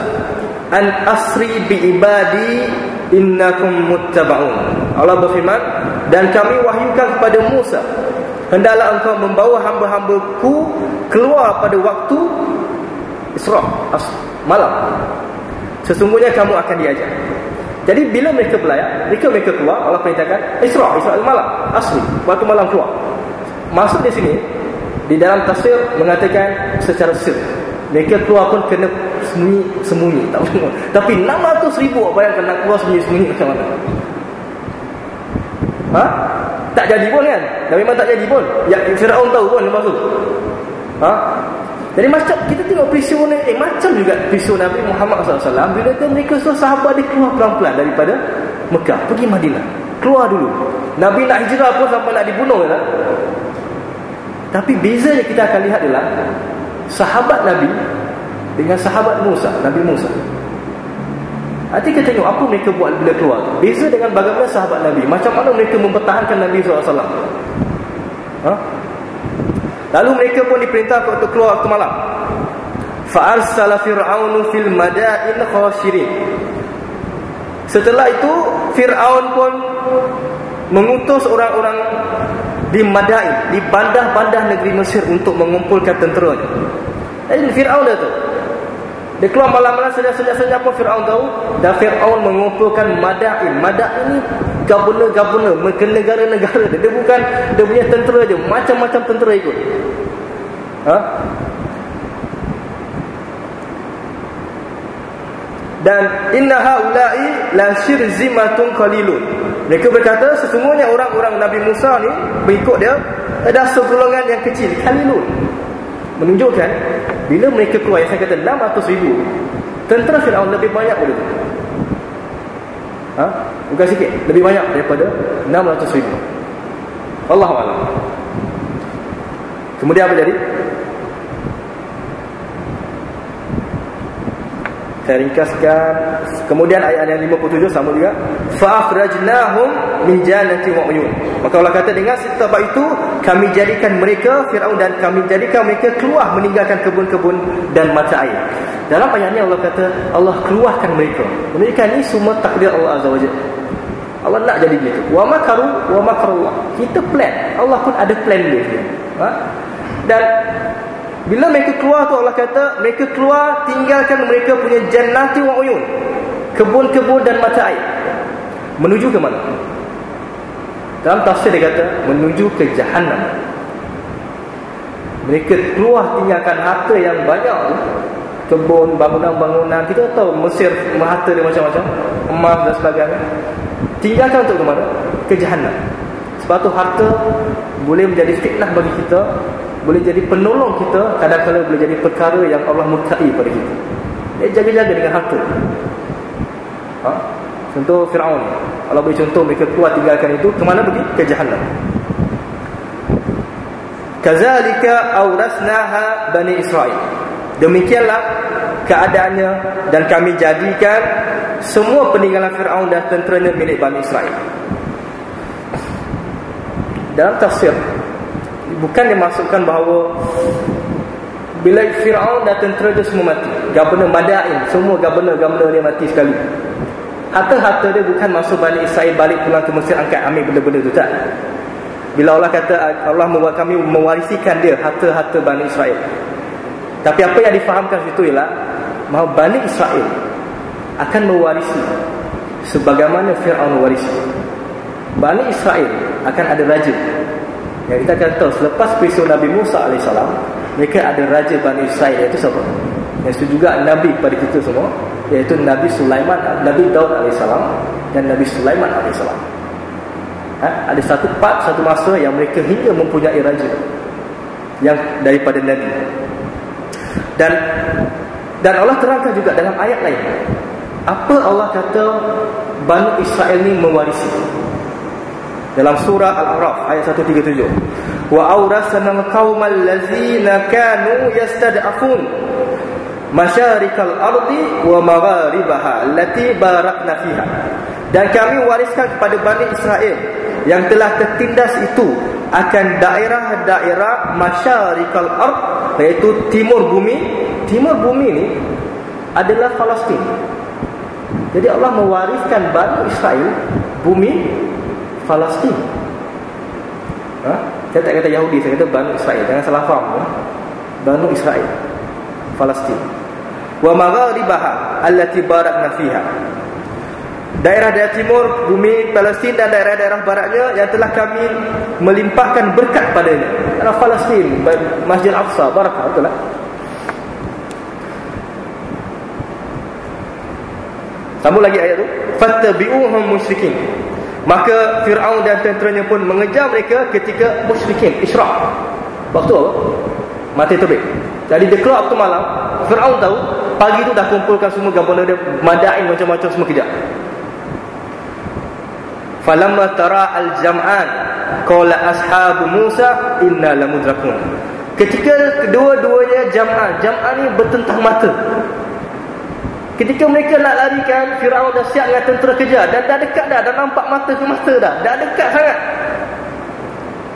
an asri bi ibadi innakum muttaba'un. Allah berfirman, dan kami wahyukan kepada Musa, hendaklah engkau membawa hamba-hambaku keluar pada waktu Isra, malam. Sesungguhnya kamu akan diajar. Jadi bila mereka belayar, mereka keluar, Allah perintahkan Isra malam, asri, waktu malam keluar. Maksud di sini, di dalam tafsir mengatakan secara sir, mereka keluar pun kena sembunyi, tak boleh. Tapi 600,000 bayangkan nak keluar sembunyi macam mana? Tak jadi pun kan? Dan memang tak jadi pun. Ya, Firaun tahu pun lepas tu. Jadi macam kita tengok peristiwa ni, macam juga peristiwa Nabi Muhammad SAW. Bila mereka sahabat dia keluar pelan-pelan daripada Mekah pergi Madinah, keluar dulu. Nabi nak hijrah pun sampai nak dibunuh kan? Tapi bezanya kita akan lihat adalah sahabat Nabi dengan sahabat Nabi Musa. Nanti kita tengok apa mereka buat bila keluar. Beza dengan bagaimana sahabat Nabi, macam mana mereka mempertahankan Nabi SAW. Lalu mereka pun diperintah untuk keluar waktu malam. Fa'arsala Fir'aunu fil madain khashirin. Setelah itu Fir'aun pun mengutus orang-orang di Madain, di bandar-bandar negeri Mesir untuk mengumpulkan tenteranya. Jadi Fir'aun dah tu, dia keluar malam-malam, senyap-senyap pun Fir'aun tahu. Dan Fir'aun mengumpulkan Madain. Madain ni gabungan negara-negara. Dia bukan dia punya tentera je, macam-macam tentera ikut. Dan inna haula'i la shirzimatun qalilun. Mereka berkata sesungguhnya orang-orang Nabi Musa ni berikut dia ada segolongan yang kecil, qalilun. Menunjukkan bila mereka keluar, yang saya kata 600,000, tentera Firaun lebih banyak daripada itu. Bukan sikit, lebih banyak daripada 600,000. Allahu a'lam. Kemudian apa jadi? Saya ringkaskan. Kemudian ayat yang 57 sama juga, fa akhrajnahum min jannati wa uyun. Maka Allah kata dengan sebab itu kami jadikan mereka Firaun dan kami jadikan mereka keluar meninggalkan kebun-kebun dan mata air. Dalam ayat ni Allah kata Allah keluarkan mereka. Mereka ni semua takdir Allah Azza wa Jalla. Allah nak jadi begitu. Wa makaru wa makarullah. Kita plan, Allah pun ada plan dia. Dan bila mereka keluar tu Allah kata mereka keluar tinggalkan mereka punya jannati wa uyun, kebun-kebun dan mata air. Menuju ke mana? Dalam tafsir dia kata menuju ke Jahannam. Mereka keluar tinggalkan harta yang banyak tu, kebun, bangunan-bangunan. Kita tahu Mesir harta dia macam-macam, emas dan sebagainya. tinggalkan untuk ke mana? Ke Jahannam. Sebab tu harta boleh menjadi fitnah bagi kita, boleh jadi penolong kita, kadang-kadang boleh jadi perkara yang Allah murkai pada kita. Jadi jaga-jaga dengan harta. Contoh Fir'aun, Allah beri contoh mereka keluar tinggalkan itu, ke mana pergi? Ke Jahannam. Kazalika awrasnaha Bani Israel. Demikianlah keadaannya, dan kami jadikan semua peninggalan Fir'aun dan tenteranya milik Bani Israel. Dalam tafsir, bukan dimaksudkan bahawa bila Fir'aun dan tentera dia semua mati, Governor Madain, semua governor dia mati sekali. Harta-harta dia bukan masuk Bani Israel balik pulang ke Mesir angkat ambil benda-benda tu, tak. Bila Allah kata Allah membuat kami mewarisikan dia harta-harta Bani Israel, tapi apa yang difahamkan situ ialah bahawa Bani Israel akan mewarisi sebagaimana Fir'aun mewarisi. Bani Israel akan ada raja. Yang kita akan tahu selepas peristiwa Nabi Musa AS, mereka ada raja Bani Israel, iaitu siapa? Iaitu juga Nabi pada kita semua, iaitu Nabi Sulaiman, Nabi Daud AS dan Nabi Sulaiman AS. Ada satu masa yang mereka hingga mempunyai raja yang daripada Nabi. Dan Allah terangkan juga dalam ayat lain apa Allah kata Bani Israel ni mewarisi. Dalam surah Al-A'raf ayat 137, wa awrasnal qaumal ladzina kanu yastad'afun masyarikal ardi wa magharibaha allati barakna fiha. Dan kami wariskan kepada Bani Israel yang telah tertindas itu akan daerah-daerah masyarikal ard, iaitu timur bumi. Timur bumi ni adalah Palestin. Jadi Allah mewariskan Bani Israel bumi Palestin. Saya tak kata Yahudi, saya kata Bani Israel. Jangan salah faham. Bani Israel Palestin. Wa magharibaha allati barakna fiha. Daerah-daerah timur bumi Palestin dan daerah-daerah baratnya yang telah kami melimpahkan berkat padanya. Adalah Palestin, Masjid Al-Aqsa, barakah, betul tak? Sambung lagi ayat tu, fattabi'uhum musyrikin. Maka Fir'aun dan tenteranya pun mengejar mereka ketika musyrikin, isyraq. Waktu apa? Mati terbit. Jadi dia keluar waktu malam. Fir'aun tahu, pagi tu dah kumpulkan semua governor dia, Madain macam-macam semua kejar. Falamma tara al-jam'an qala ashabu Musa inna lamudrakun. Ketika kedua-duanya jam'an ni bertentang mata. Ketika mereka nak larikan, Fir'aun dah siap dengan tentera kejar, dan dah dekat dah nampak mata ke mata dah dekat sangat.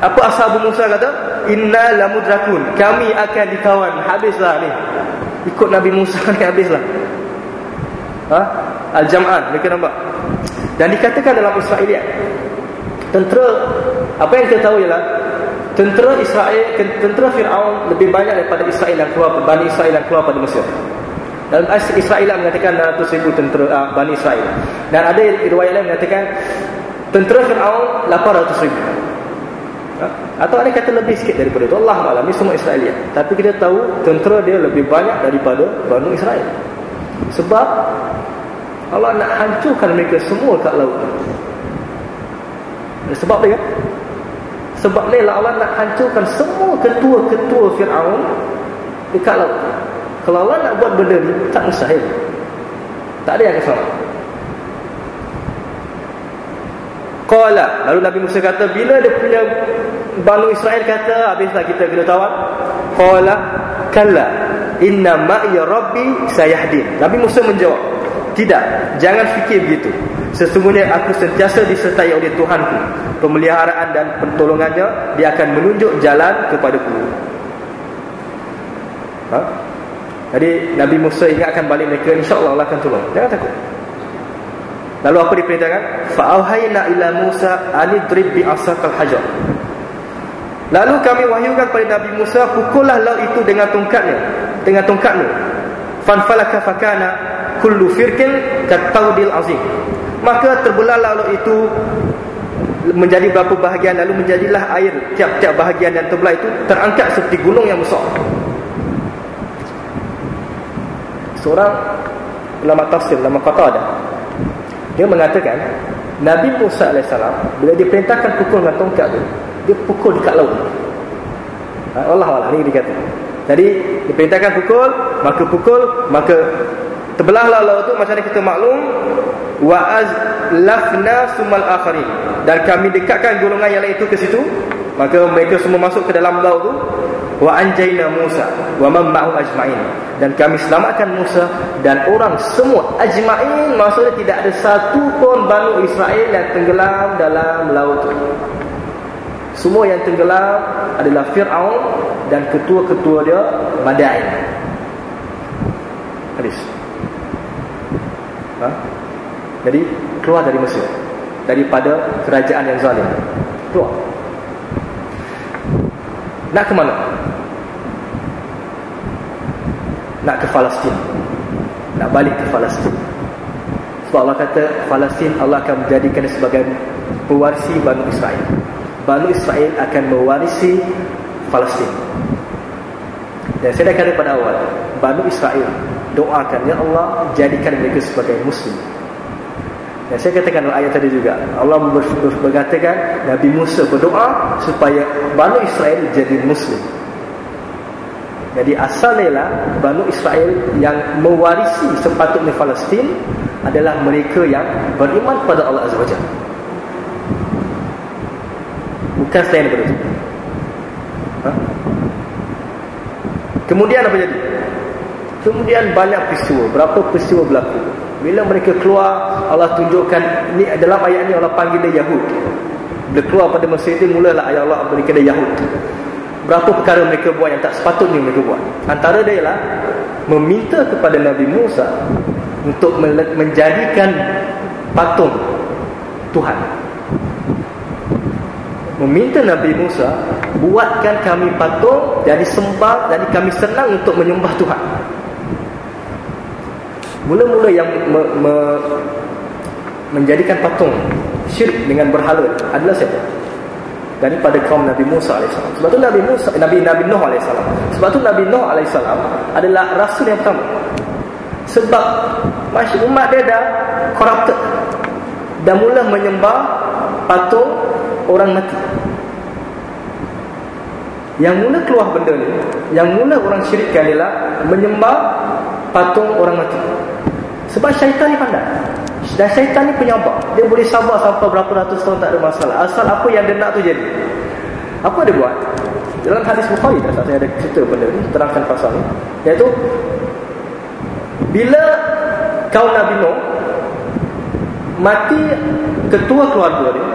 Apa ashabu Musa kata? Inna lamudrakun, kami akan ditawan, habislah ni. Ikut Nabi Musa ni habislah. Al-Jam'an, mereka nampak. Dan dikatakan dalam Israeliat, tentera, apa yang kita tahu ialah tentera Israel, tentera Fir'aun lebih banyak daripada Israel yang keluar, Bani Israel yang keluar pada Mesir. Dalam Israel mengatakan 600,000 tentera Bani Israel. Dan ada riwayat lain mengatakan tentera Fir'aun 800,000. Atau ada kata lebih sikit daripada itu, Allah Ta'ala. Ini semua Israeliat. Tapi kita tahu tentera dia lebih banyak daripada Bani Israel. Sebab Allah nak hancurkan mereka semua kat laut. Sebab dia kan? Sebab ni lah Allah nak hancurkan semua ketua-ketua Fir'aun dekat laut. Kalau Allah nak buat benda ni, tak mustahil. Tak ada yang kesalahan. Qala, lalu Nabi Musa kata, bila dia punya Bani Israel kata, habislah kita kena tawan. Qala kalla inna ma'iya rabbi sayahdin. Nabi Musa menjawab, tidak, jangan fikir begitu. Sesungguhnya aku sentiasa disertai oleh Tuhanku. Pemeliharaan dan pertolongannya, dia akan menunjuk jalan kepadaku. Jadi Nabi Musa ingatkan balik mereka, insya-Allah Allah akan tolong. Jangan takut. Lalu apa diperintahkan? Fa'auhayna ila Musa anidrib bi'asakal hajar. Lalu kami wahyukan kepada Nabi Musa, pukullah laut itu dengan tongkatmu. Fanfalaka fakana kullu firqin kataudil azim. Maka terbelah laut itu menjadi beberapa bahagian, lalu menjadilah air tiap-tiap bahagian yang terbelah itu terangkat seperti gunung yang besar. Seorang ulama tafsir nama Qatadah, dia mengatakan Nabi Musa AS bila diperintahkan pukul dengan tongkat tu, dia pukul dekat laut. Allah ni dia kata. Jadi diperintahkan pukul, maka terbelahlah laut tu. Macam mana kita maklum, wa azlafna sumal akharin, dan kami dekatkan golongan yang lain itu ke situ, maka mereka semua masuk ke dalam laut tu. Wa anjayna Musa wa man ma'ahu ajma'in, dan kami selamatkan Musa dan orang semua. Ajma'in maksudnya tidak ada satu pun Bani Israel yang tenggelam dalam laut tu. Semua yang tenggelam adalah Fir'aun dan ketua-ketua dia, Madain. Hadis. Jadi keluar dari Mesir, daripada kerajaan yang zalim. Keluar. Nak ke mana? Nak ke Palestin. Nak balik ke Palestin. Sebab Allah kata Palestin Allah akan menjadikan sebagai pewarisi Bani Israel. Bani Israel akan mewarisi Palestin. Dan saya dah kata pada awal, Bani Israel doakan, ya Allah jadikan mereka sebagai Muslim. Dan saya katakan dalam ayat tadi juga, Allah berkatakan Nabi Musa berdoa supaya Bani Israel jadi Muslim. Jadi asalnya Bani Israel yang mewarisi sepatutnya Palestin adalah mereka yang beriman pada Allah Azza wa Jalla, bukan selain daripada itu. Kemudian apa jadi? Kemudian banyak peristiwa. Berapa peristiwa berlaku? Bila mereka keluar, Allah tunjukkan, ni dalam ayat ni Allah panggil dia Yahud. Bila keluar pada masa itu, mulalah ayat Allah berikan dia Yahud. Berapa perkara mereka buat yang tak sepatutnya mereka buat. Antara dia ialah meminta kepada Nabi Musa untuk menjadikan patung Tuhan. Meminta Nabi Musa, buatkan kami patung, jadi sembah, jadi kami senang untuk menyembah Tuhan. Mula-mula yang menjadikan patung syirik dengan berhala adalah siapa? Daripada kaum Nabi Musa AS. Sebab tu Nabi Nuh AS. Sebab tu Nabi Nuh AS adalah rasul yang pertama. Sebab umat dia dah corrupted, dah mula menyembah patung orang mati. Yang mula keluar benda ni, yang mula orang syirikkan ialah menyembah patung orang mati. Sebab syaitan ni pandai, dan syaitan ni penyabar. Dia boleh sabar sampai berapa ratus tahun tak ada masalah, asal apa yang dia nak tu jadi. Apa dia buat? Dalam hadis Bukhari, saya ada cerita benda ni, terangkan pasal ni, iaitu bila kaum Nabi Nuh mati ketua keluarga dia,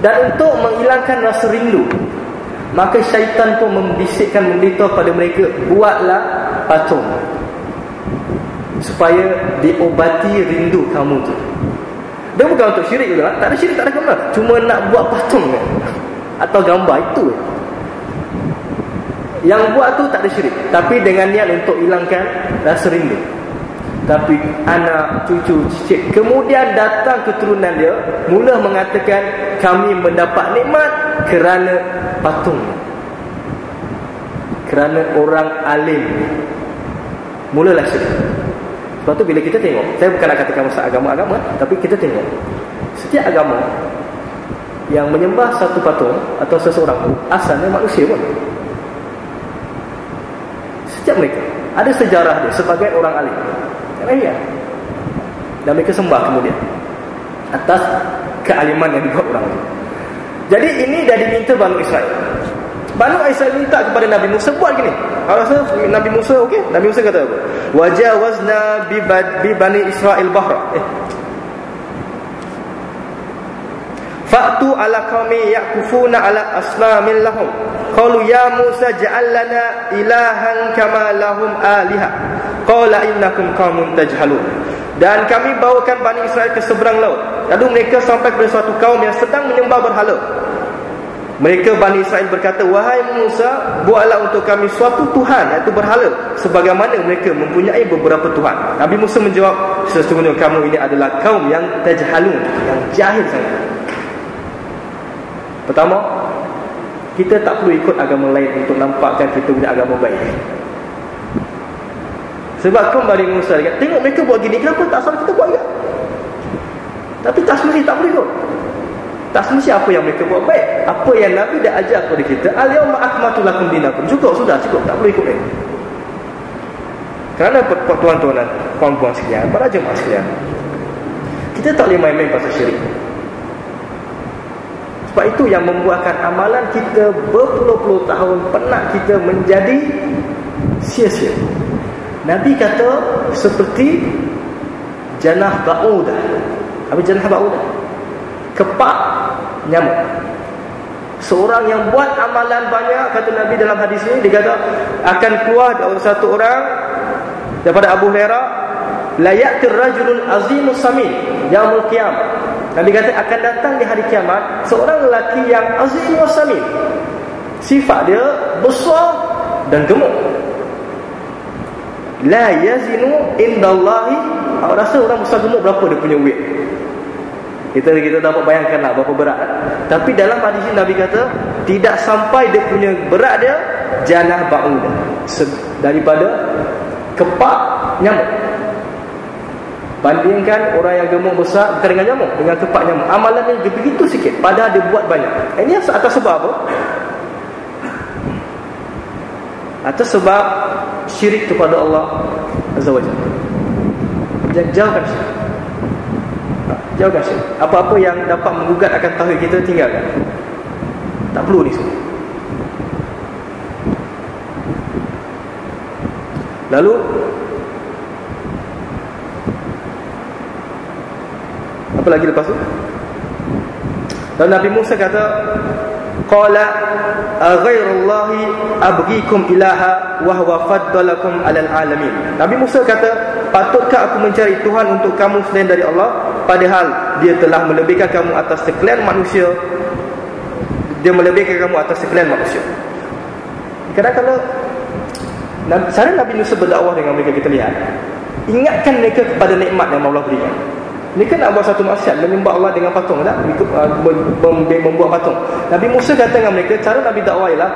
dan untuk menghilangkan rasa rindu, maka syaitan pun membisikkan, memberitahu pada mereka, buatlah patung supaya diobati rindu kamu tu. Dia bukan untuk syirik juga, tak ada syirik, tak ada gambar, cuma nak buat patung kan? Atau gambar itu. Yang buat tu tak ada syirik, tapi dengan niat untuk hilangkan rasa rindu. Tapi anak, cucu, cicit, kemudian datang keturunan dia, mula mengatakan kami mendapat nikmat kerana patung, kerana orang alim. Mulalah syirik. Sebab tu bila kita tengok, saya bukan nak katakan masalah agama-agama, tapi kita tengok setiap agama yang menyembah satu patung atau seseorang, asalnya manusia pun. Setiap mereka ada sejarah dia sebagai orang alim, dan mereka sembah kemudian atas kealiman yang dibuat orang itu. Jadi ini dah diminta Bani Israel. Bani Israel minta kepada Nabi Musa, buat gini. Kalau rasa Nabi Musa okey, Nabi Musa kata apa? Wajawazna bi Bani Israel bahra. Fa'tu ala qaumi yaqufuna ala asnamin lahum. Qalu ya Musa ja'al lana ilahan kama lahum aliha. Qala innakum qaumun tajhalun. Dan kami bawakan Bani Israel ke seberang laut. Lalu mereka sampai kepada suatu kaum yang sedang menyembah berhala. Mereka Bani Israel berkata, wahai Musa, buatlah untuk kami suatu Tuhan, iaitu berhala, sebagaimana mereka mempunyai beberapa Tuhan. Nabi Musa menjawab, sesungguhnya kamu ini adalah kaum yang tajhalun, yang jahil sangat. Pertama, kita tak perlu ikut agama lain untuk nampakkan kita punya agama baik. Sebab kaum Bani Musa kata, tengok mereka buat gini, kenapa tak salah kita buat juga? Tapi tak semesti tak boleh ikut. Tak semesti apa yang mereka buat baik. Apa yang Nabi dah ajar kepada kita, al-yawma akmaltu lakum dinakum, cukup, sudah cukup, tak boleh ikut lagi. Kerana tuan-tuan dan puan-puan sekalian, para jemaah sekalian, kita tak boleh main-main pasal syirik. Sebab itu yang membuatkan amalan kita berpuluh-puluh tahun penat kita menjadi sia-sia. Nabi kata seperti janah ba'udah. Apa janah ba'udah? Kepak nyamuk. Seorang yang buat amalan banyak, kata Nabi dalam hadis ini, dia kata akan keluar satu orang daripada Abu Hurairah, la ya'tir rajulun azimus samin yaumul qiyamah. Nabi kata akan datang di hari kiamat seorang lelaki yang azimus samin. Sifat dia besar dan gemuk. La yazinu indallahi. Awak rasa orang besar gemuk berapa dia punya weight? Kita dapat bayangkanlah berapa berat. Tapi dalam hadis ini Nabi kata tidak sampai dia punya berat dia janah ba'udah, daripada kepak nyamuk. Bandingkan orang yang gemuk besar bukan dengan nyamuk, dengan kepak nyamuk. Amalannya begitu sikit, padahal dia buat banyak. Ini atas sebab apa? Atas sebab syirik kepada Allah Azza wa Jalla. Jauhkan syirik. Jauhkan syirik. Apa-apa yang dapat menggugat akan tauhid kita, tinggalkan. Tak perlu ni semua. Lalu apa lagi lepas tu? Dan Nabi Musa kata, qala aghairallahi abghikum ilaha wa huwa faddalakum 'alal alamin. Nabi Musa kata, patutkah aku mencari Tuhan untuk kamu selain dari Allah, padahal dia telah melebihkan kamu atas sekalian manusia. Dia melebihkan kamu atas sekalian manusia. Kadang-kadang cara Nabi Musa berdakwah dengan mereka, kita lihat, ingatkan mereka kepada nikmat yang Allah berikan. Mereka nak buat satu maksiat, menyembah Allah dengan patung, tak? Membuat patung. Nabi Musa kata dengan mereka, cara Nabi dakwah ialah,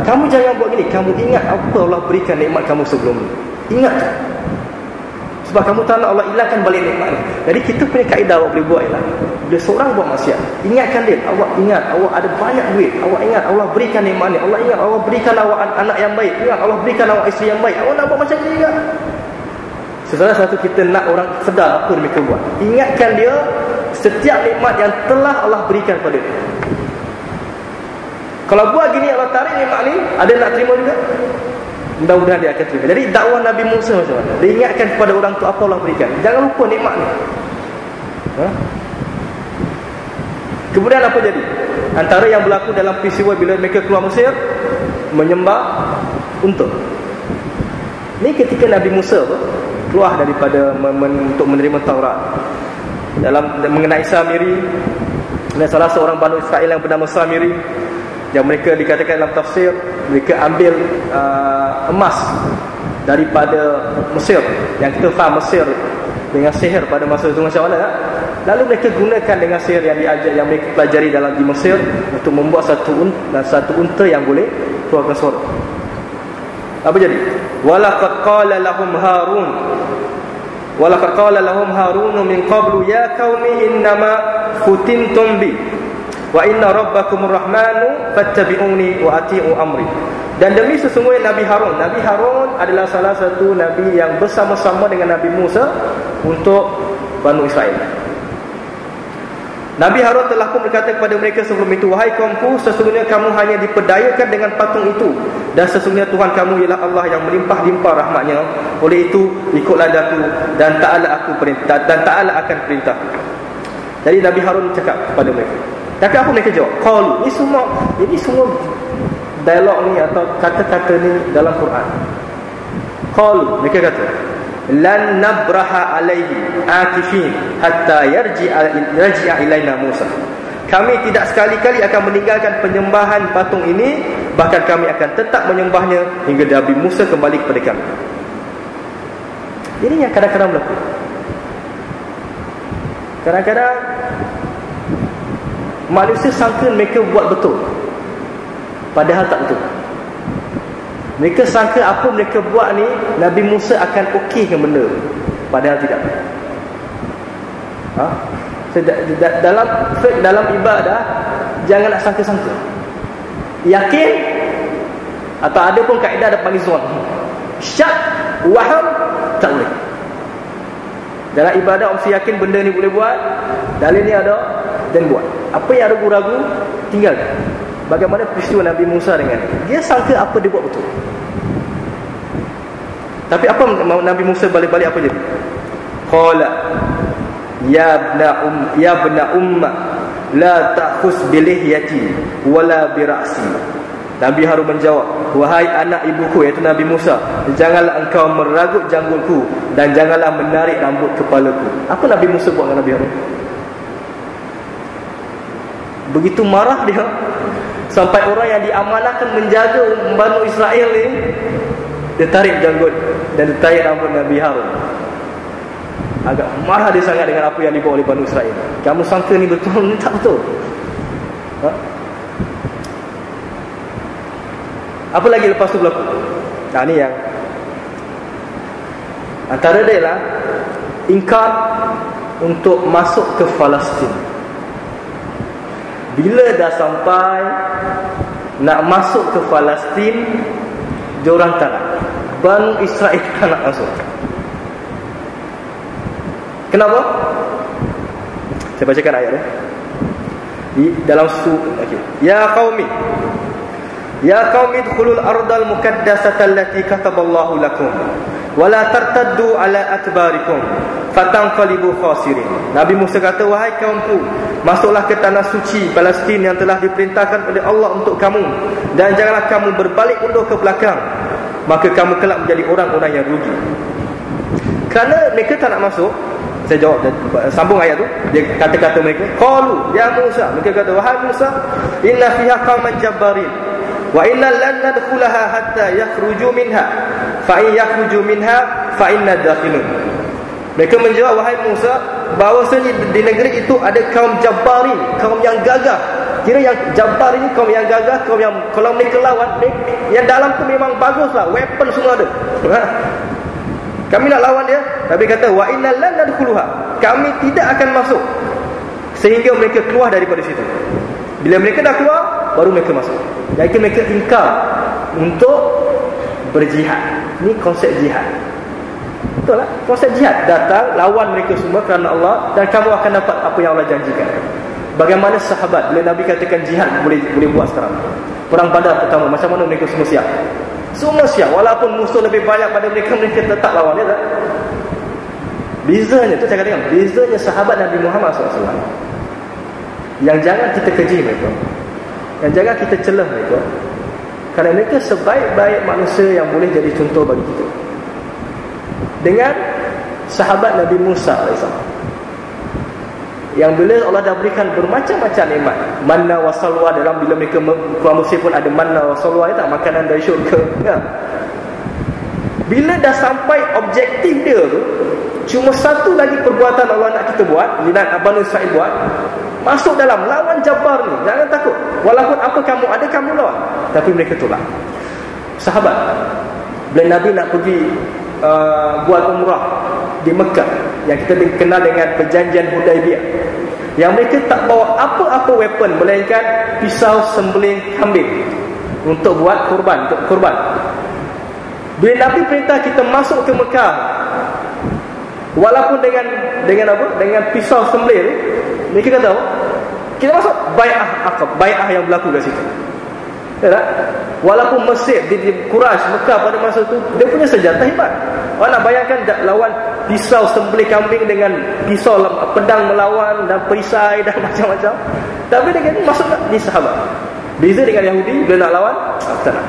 kamu jangan buat gini, kamu ingat apa Allah berikan nikmat kamu sebelum ni. Ingat. Sebab kamu tak nak Allah hilangkan balik nikmat ni. Jadi kita punya kaedah awak boleh buat ialah, bila seorang buat maksiat, ingatkan dia. Awak ingat awak ada banyak duit. Awak ingat Allah berikan nikmat ni. Allah ingat Allah berikan awak anak yang baik. Ingat Allah berikan awak isteri yang baik. Awak nak buat macam ni juga. Salah satu kita nak orang sedar apa mereka buat. Ingatkan dia setiap nikmat yang telah Allah berikan pada dia. Kalau buat gini, Allah tarik nikmat ni, ada nak terima juga? Mudah-mudahan dia akan terima. Jadi dakwah Nabi Musa macam mana? Dia ingatkan kepada orang tu apa Allah berikan. Jangan lupa nikmat ni. Kemudian apa jadi? Antara yang berlaku dalam peristiwa bila mereka keluar Mesir, menyembah unta. Ni ketika Nabi Musa keluar daripada untuk menerima Taurat, dalam mengenai Samiri, dan salah seorang Bani Israel yang bernama Samiri, yang mereka dikatakan dalam tafsir, mereka ambil emas daripada Mesir. Yang kita faham Mesir dengan sihir pada masa itu macam mana, tak? Lalu mereka gunakan dengan sihir yang diajar, yang mereka pelajari di Mesir, untuk membuat satu unta yang boleh keluarkan suara. Apa jadi? Walaqad qala lahum Harun min qablu ya qaumi innama futintum bi wa inna rabbakumur rahmanu fattabi'uni wa ati'u amri. Dan demi sesungguhnya Nabi Harun adalah salah satu nabi yang bersama-sama dengan Nabi Musa untuk Bani Israel. Nabi Harun telah pun berkata kepada mereka sebelum itu, wahai kaumku, sesungguhnya kamu hanya diperdayakan dengan patung itu, dan sesungguhnya Tuhan kamu ialah Allah yang melimpah-limpah rahmatnya. Oleh itu ikutlah daku dan taatlah aku perintah, dan taatlah akan perintah. Jadi Nabi Harun cakap kepada mereka. Tapi apa mereka jawab? Qalu. Ini semua dialog ni atau kata-kata ni dalam Quran. Qalu, mereka kata, lan nabraha alaihi akifin hatta yarji'a ilaina Musa. Kami tidak sekali-kali akan meninggalkan penyembahan patung ini, bahkan kami akan tetap menyembahnya hingga Nabi Musa kembali kepada kami. Ini yang kadang-kadang berlaku. Kadang-kadang manusia sangka mereka buat betul, padahal tak betul. Mereka sangka apa mereka buat ni Nabi Musa akan okeykan benda, padahal tidak. dalam ibadah jangan nak sangka-sangka. Yakin atau ada pun kaedah ada panggil zon. Syak, waham, tak boleh. Dalam ibadah mesti yakin benda ni boleh buat, dalil ni ada, dan buat. Apa yang ada ragu, tinggalkan. Bagaimana peristiwa Nabi Musa dengan dia sangka apa dia buat betul. Tapi apa Nabi Musa balik-balik apa jadi? Qala ya ibna umma la ta'khus bilihyati wala bira'si. Nabi Harun menjawab, wahai anak ibuku, iaitu Nabi Musa, janganlah engkau meragut janggutku dan janganlah menarik rambut kepalaku. Apa Nabi Musa buat dengan Nabi Harun? Begitu marah dia, sampai orang yang diamanahkan menjaga Bani Israel ni, dia tarik janggut dan dia tarik rambut Nabi Harun. Agak marah dia sangat dengan apa yang dibawa oleh Bani Israel. Kamu sangka ni betul, ni tak betul. Apa lagi lepas tu berlaku? Nah, ni yang antara dia lah ingkar untuk masuk ke Palestin. Bila dah sampai nak masuk ke Palestin, diorang tak nak. Bani Israel tak nak masuk. Kenapa? Saya bacakan ayat di dalam surah. Ya qaumi dkhulul ardal muqaddasata allati kataballahu lakum wa la tartaddu ala adbarikum fatanqalibu khasirin. Nabi Musa kata, wahai kaumku, masuklah ke tanah suci Palestin yang telah diperintahkan oleh Allah untuk kamu, dan janganlah kamu berbalik mundur ke belakang, maka kamu kelak menjadi orang-orang yang rugi. Kerana mereka tak nak masuk, saya jawab, sambung ayat tu, dia kata-kata mereka, qalu ya Musa, mereka kata, wahai Musa, inna fiha qauman jabbarin wa inna lan nadkhulaha hatta yakhruju minha fa in yakhruju minha fa inna dakhilun. Mereka menjawab, wahai Musa, bahawasanya di negeri itu ada kaum jabbarin, kaum yang gagah. Kira yang jabbar ini kaum yang gagah, kaum yang kalau mereka lawan, yang dalam tu memang baguslah, weapon semua ada. Kami nak lawan dia, tapi kata wa inna lan nadkhuluha, kami tidak akan masuk sehingga mereka keluar daripada situ. Bila mereka dah keluar, baru mereka masuk. Jadi mereka ingkar untuk berjihad. Ini konsep jihad. Betul tak? Konsep jihad, datang lawan mereka semua kerana Allah, dan kamu akan dapat apa yang Allah janjikan. Bagaimana sahabat bila Nabi katakan jihad boleh buat sekarang. Perang Badar pertama, macam mana mereka semua siap? Semua siap, walaupun musuh lebih banyak pada mereka, mereka tetap lawan dia tak? Bezanya tu saya katakan, bezanya sahabat Nabi Muhammad SAW, yang jangan kita keji mereka, yang jangan kita celah mereka, kerana mereka sebaik-baik manusia yang boleh jadi contoh bagi kita. Dengan sahabat Nabi Musa AS, yang bila Allah dah berikan bermacam-macam nikmat, manna wa salwa, dalam bila mereka keluar Mesir pun ada manna wa salwa, tak, makanan dari syurga ya. Bila dah sampai objektif dia tu, cuma satu lagi perbuatan Allah nak kita buat, nak Bani Israel buat, masuk dalam lawan Jabbar ni. Jangan takut, walaupun apa kamu ada, kamu lawan. Tapi mereka tolak. Sahabat bila Nabi nak pergi buat umrah di Mekah, yang kita kenal dengan perjanjian Hudaibiyah, yang mereka tak bawa apa-apa weapon melainkan pisau sembelih kambing untuk buat kurban. Bila Nabi perintah kita masuk ke Mekah, walaupun dengan apa? Dengan pisau sembelih tu, mereka kata, kita masuk bai'ah yang berlaku kat situ. Ya tak? Walaupun Mesir di Quraisy Mekah pada masa tu dia punya senjata hebat. Orang nak bayangkan lawan pisau sembelih kambing dengan pisau pedang melawan dan perisai dan macam-macam. Tapi dia kata masuk tak? Ni sahabat. Beza dengan Yahudi, bila nak lawan, tak nak.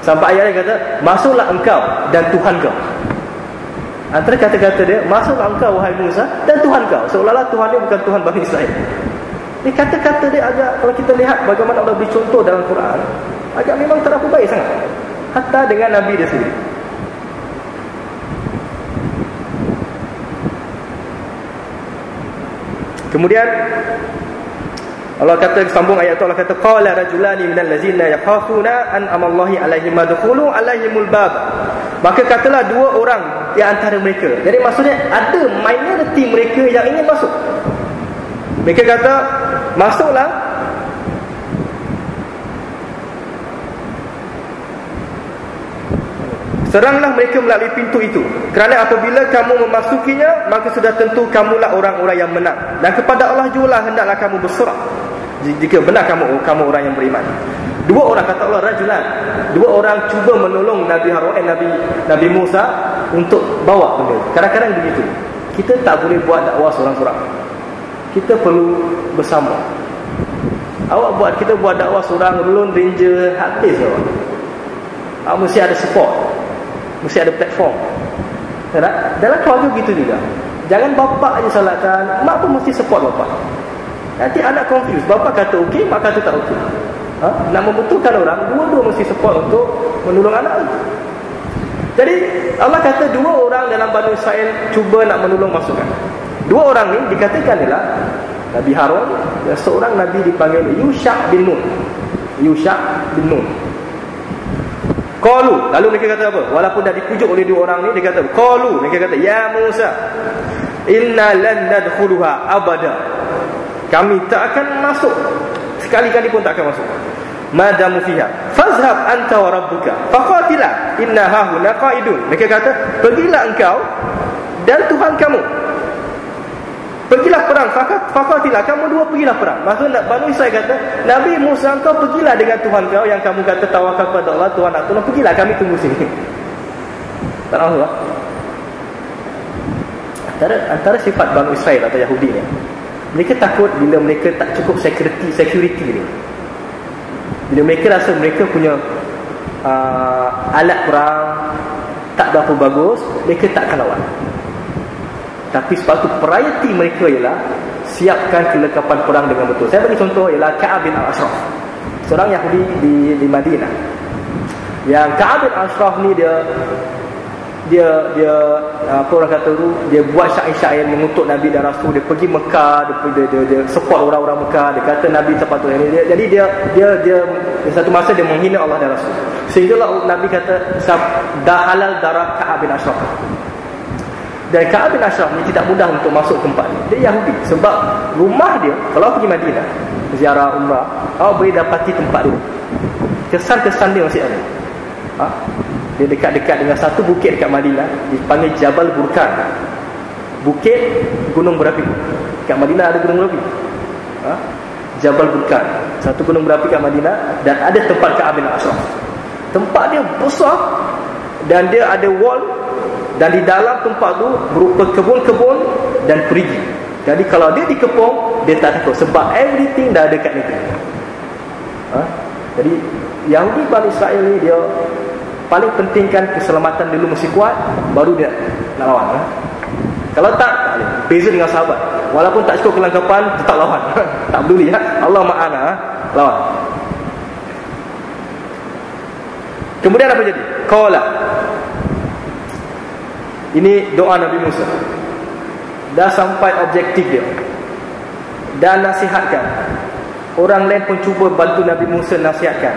Sampai ayat dia kata, masuklah engkau dan Tuhan kau. Antara kata-kata dia, masuklah engkau wahai Musa dan Tuhan kau. Seolah-olah Tuhan dia bukan Tuhan Bani Israel. Ini kata-kata dia agak, kalau kita lihat bagaimana Allah beri contoh dalam Quran, agak memang tak apa baik sangat. Hatta dengan Nabi dia sendiri. Kemudian Allah kata, sambung ayat tu, Allah kata, qala rajulani minal ladzina yakhafuna an amallahi alaihim madkhulu alaihimul bab. Maka katalah dua orang di antara mereka. Jadi maksudnya ada minoriti mereka yang ingin masuk. Mereka kata, masuklah, seranglah mereka melalui pintu itu, kerana apabila kamu memasukinya, maka sudah tentu kamulah orang-orang yang menang, dan kepada Allah jugalah hendaklah kamu berserah jika benar kamu orang yang beriman. Dua orang, kata Allah, rajulan, dua orang cuba menolong Nabi Harun, Nabi Musa untuk bawa benda. Kadang-kadang begitu, kita tak boleh buat dakwah seorang-seorang, kita perlu bersama. Kita buat dakwah seorang, Lone Ranger, habis awak. Mesti ada support, mesti ada platform. Dalam keluarga gitu juga. Jangan bapa aja salahkan, mak pun mesti support bapa. Nanti anak confused, bapa kata okey, mak kata tak okey. Nak membetulkan orang, dua-dua mesti support untuk menolong anak itu. Jadi Allah kata dua orang dalam Bani Israel cuba nak menolong masukan. Dua orang ni dikatakan adalah Nabi Harun dan seorang Nabi dipanggil Yusha bin Nun. Yusha bin Nun. Qalu, lalu mereka kata apa? Walaupun dah dipujuk oleh dua orang ni, dia kata qalu, mereka kata, ya Musa, inna lan nadkhuluha abada. Kami tak akan masuk, sekali-kali pun tak akan masuk. Madamu fiha fazhab anta wa rabbuka faqatila inna hahuna qaidun. Mereka kata, pergilah engkau dan Tuhan kamu, pergilah perang. Faqatila, kamu dua pergilah perang. Maksudnya Bani Israel kata, Nabi Musa, engkau pergilah dengan Tuhan kau yang kamu kata tawakal pada Allah, Tuhan nak tolong, pergilah, kami tunggu sini. Tak tahu tak? Antara sifat Bani Israel atau Yahudi ni, mereka takut bila mereka tak cukup security ni. Bila mereka rasa mereka punya alat perang tak berapa bagus, mereka tak akan lawan. Tapi sebab tu priority mereka ialah siapkan kelengkapan perang dengan betul. Saya bagi contoh ialah Ka'ab bin Al-Ashraf, seorang Yahudi di Madinah. Yang Ka'ab bin Al-Ashraf ni dia apa orang kata tu, dia buat syair-syair mengutuk Nabi dan Rasul. Dia pergi Mekah, dia support orang-orang Mekah. Dia kata Nabi sepatutnya ni. Jadi dia satu masa dia menghina Allah dan Rasul. Sehinggalah Nabi kata dah halal darah Ka'ab bin Ashraf. Dan Ka'ab bin Ashraf ni tidak mudah untuk masuk tempat ni. Dia Yahudi. Sebab rumah dia, kalau pergi Madinah ziarah umrah, awak boleh dapati tempat dia, kesan-kesan dia masih ada. Dia dekat-dekat dengan satu bukit dekat Madinah, dipanggil Jabal Burkan, bukit gunung berapi. Kat Madinah ada gunung berapi, Jabal Burkan, satu gunung berapi kat Madinah. Dan ada tempat Ka'ab bin Ashraf. Tempat dia besar dan dia ada wall, dan di dalam tempat tu berupa kebun-kebun dan perigi. Jadi kalau dia dikepung, dia tak takut, sebab everything dah ada kat negeri. Jadi Yahudi Bani Israel ni, dia paling pentingkan keselamatan dulu mesti kuat, baru dia nak lawan. Kalau tak boleh. Beza dengan sahabat, walaupun tak cukup kelengkapan, tetap lawan. Tak peduli, Allah ma'ana, lawan. Kemudian apa jadi? Qala, ini doa Nabi Musa, dah sampai objektif dia, dan nasihatkan. Orang lain pun cuba bantu Nabi Musa nasihatkan,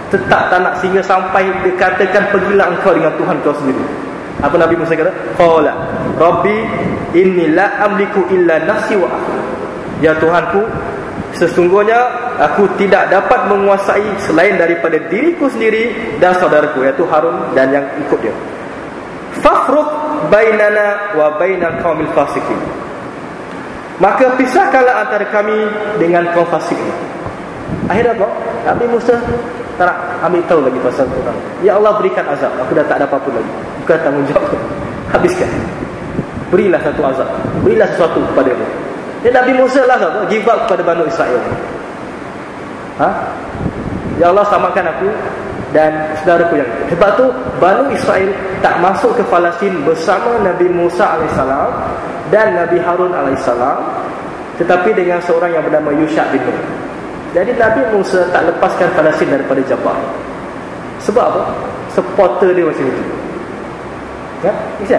tetap tak nak, sehingga sampai dikatakan pergilah engkau dengan Tuhan kau sendiri. Apa Nabi Musa kata? Qala Rabbi inni la amliku illa nafsi wa akhi. Ya Tuhanku, sesungguhnya aku tidak dapat menguasai selain daripada diriku sendiri dan saudaraku, iaitu Harun dan yang ikut dia. Fafruq bainana wa bainal qaumil fasiqin. Maka pisahkanlah antara kami dengan kaum fasik ini. Akhirnya apa? Nabi Musa tak nak ambil tahu lagi pasal orang. Ya Allah, berikan azab, aku dah tak ada apa-apa lagi, bukan tanggungjawab, habiskan. Berilah satu azab, berilah sesuatu kepada dia. Dan Nabi Musa lah give up kepada Bani Israel. Ya Allah, selamatkan aku dan saudaraku yang itu. Sebab tu Bani Israel tak masuk ke Palestin bersama Nabi Musa AS dan Nabi Harun AS, tetapi dengan seorang yang bernama Yusha bin Nun. Jadi Nabi Musa tak lepaskan Palestin daripada Jabal. Sebab apa? Supporter dia macam itu. Ya, bisa.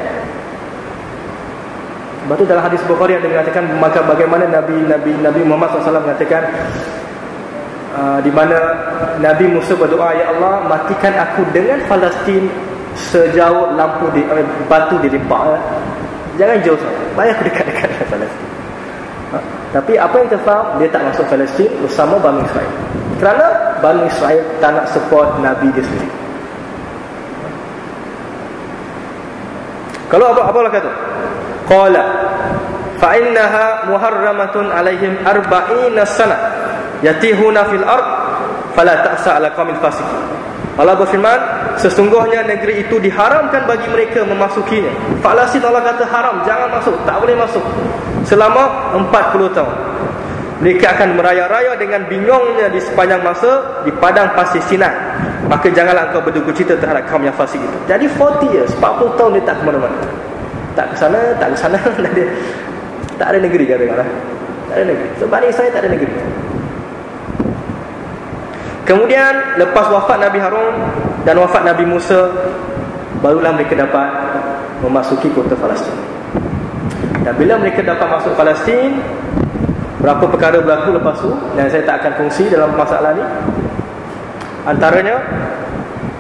Sebab tu dalam hadis Bukhari yang mengatakan, maka bagaimana Nabi Muhammad SAW mengatakan, di mana Nabi Musa berdoa, ya Allah, matikan aku dengan Palestin sejauh lampu batu dilimpak. Jangan jauh sangat, baik aku dekat-dekat dengan Palestin. Tapi apa yang kita faham, dia tak masuk Palestin bersama Bani Israel. Kerana Bani Israel tak nak support Nabi dia sendiri. Kalau apa kata? Qala fa innaha muharramatun alaihim 40 sana yatihuna fil ard fala ta'sa ala qaumil fasiqin. Allah berfirman, sesungguhnya negeri itu diharamkan bagi mereka memasukinya. Palestin Allah kata haram, jangan masuk, tak boleh masuk selama 40 tahun. Mereka akan meraya-raya dengan bingungnya di sepanjang masa di padang pasir Sinai. Maka janganlah engkau berduka cita terhadap kaum yang fasik itu. Jadi 40 years, 40 tahun dia tak ke mana-mana. Tak ke sana, tak ke sana. Tak ada negeri katakanlah. Tak ada negeri. Sebab saya tak ada negeri. Kemudian lepas wafat Nabi Harun dan wafat Nabi Musa, barulah mereka dapat memasuki kota Palestin. Dan bila mereka dapat masuk Palestin, berapa perkara berlaku lepas tu dan saya tak akan kongsi dalam masalah ni. Antaranya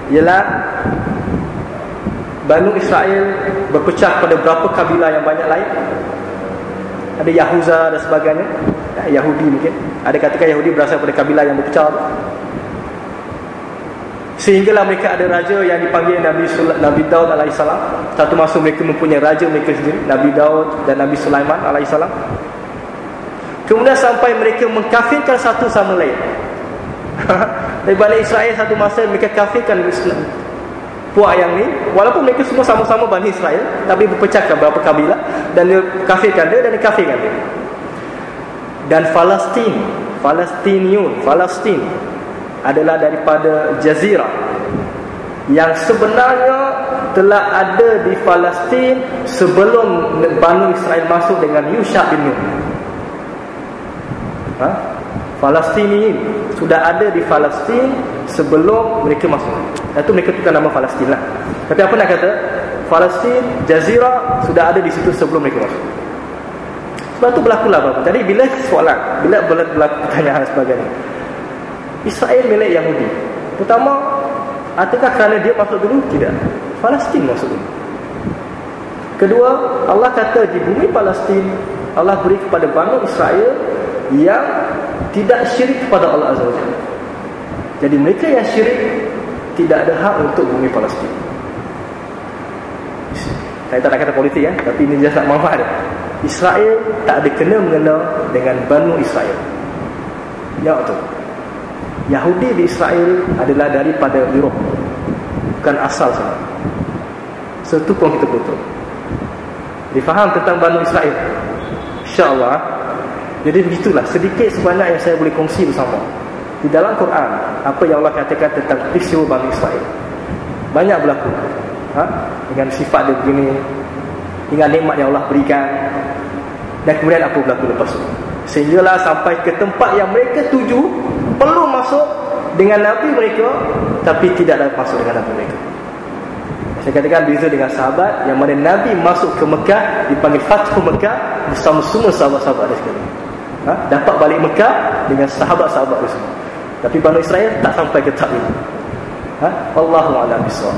ialah Banu Israel berpecah pada beberapa kabilah yang banyak lain. Ada Yahuza dan sebagainya. Yahudi mungkin. Ada katakan Yahudi berasal pada kabilah yang berpecah. Sehinggalah mereka ada raja yang dipanggil Nabi Daud alaihissalam. Satu masa mereka mempunyai raja mereka sendiri, Nabi Daud dan Nabi Sulaiman alaihissalam. Kemudian sampai mereka mengkafirkan satu sama lain. Dari Bani Israel satu masa mereka kafirkan Islam. Puak yang ni, walaupun mereka semua sama-sama Bani Israel, tapi berpecahkan beberapa kabilah dan dia kafirkan dia dan dia kafirkan dia. Dan Palestin adalah daripada Jazirah yang sebenarnya telah ada di Palestin sebelum Bani Israel masuk dengan Yusha bin Nun. Palestiniin sudah ada di Palestin sebelum mereka masuk. Itu mereka tukar nama Palestin lah. Tapi apa nak kata, Palestin, Jazirah sudah ada di situ sebelum mereka masuk. Sebab tu berlakulah apa-apa. Jadi bila soalan, bila berlaku pertanyaan sebagainya, Israel milik Yahudi. Pertama, adakah kerana dia masuk dulu? Tidak. Palestin masuk dulu. Kedua, Allah kata di bumi Palestin Allah beri kepada Bani Israel yang tidak syirik kepada Allah Azza wa Jalla. Jadi mereka yang syirik tidak ada hak untuk bumi Palestin. Saya tak nak kata politik tapi ini just nak manfaat dia. Israel tak ada kena-mengena dengan Bani Israel. Ya betul. Yahudi di Israel adalah daripada Europe, bukan asal sana. Satu pun kita betul. Difaham tentang Bani Israel, InsyaAllah. Jadi begitulah sedikit sebanyak yang saya boleh kongsi bersama. Di dalam Quran, apa yang Allah katakan tentang peristiwa Bani Israel banyak berlaku. Dengan sifat dia begini, dengan nikmat yang Allah berikan, dan kemudian apa berlaku lepas itu. Sehinggalah sampai ke tempat yang mereka tuju, perlu masuk dengan Nabi mereka, tapi tidak dapat masuk dengan Nabi mereka. Saya katakan beza dengan sahabat yang mana Nabi masuk ke Mekah, dipanggil Fathu Mekah bersama semua sahabat-sahabat dia sekalian. Dapat balik Mekah dengan sahabat-sahabat dia semua. Tapi Bani Israel tak sampai ke tahap ini. Wallahu a'lam bishawab.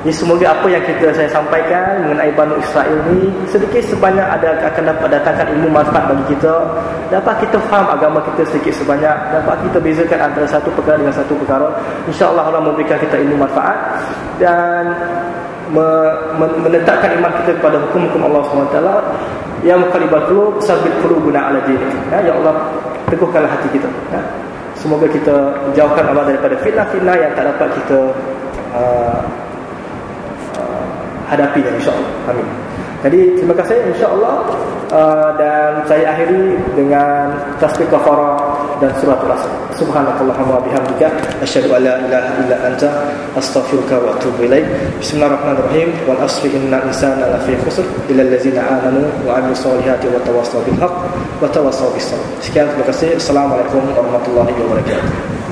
Jadi semoga apa yang saya sampaikan mengenai Bani Israel ni sedikit sebanyak akan dapat datangkan ilmu manfaat bagi kita. Dapat kita faham agama kita sedikit sebanyak. Dapat kita bezakan antara satu perkara dengan satu perkara. InsyaAllah Allah memberikan kita ilmu manfaat dan menetapkan iman kita kepada hukum-hukum Allah SWT. Ya muqallibal qulub, sabbit qulubana ala dinik. Ya Allah, teguhkanlah hati kita. Semoga kita jauhkan Allah daripada fitnah-fitnah yang tak dapat kita hadapi, insyaAllah. Amin. Jadi terima kasih, insyaAllah. Dan saya akhiri dengan tasbih kafarah dan suratul asr. Subhanakallahumma bihamdika asyhadu an la ilaha illa anta astaghfiruka wa atubu ilaik. Bismillahirrahmanirrahim. Wal asri innal insana lafi khusr illa allazina amanu wa 'amilus solihati wa tawassaw bil haqq wa tawassaw bis sabr. Sekian, terima kasih. Assalamualaikum warahmatullahi wabarakatuh.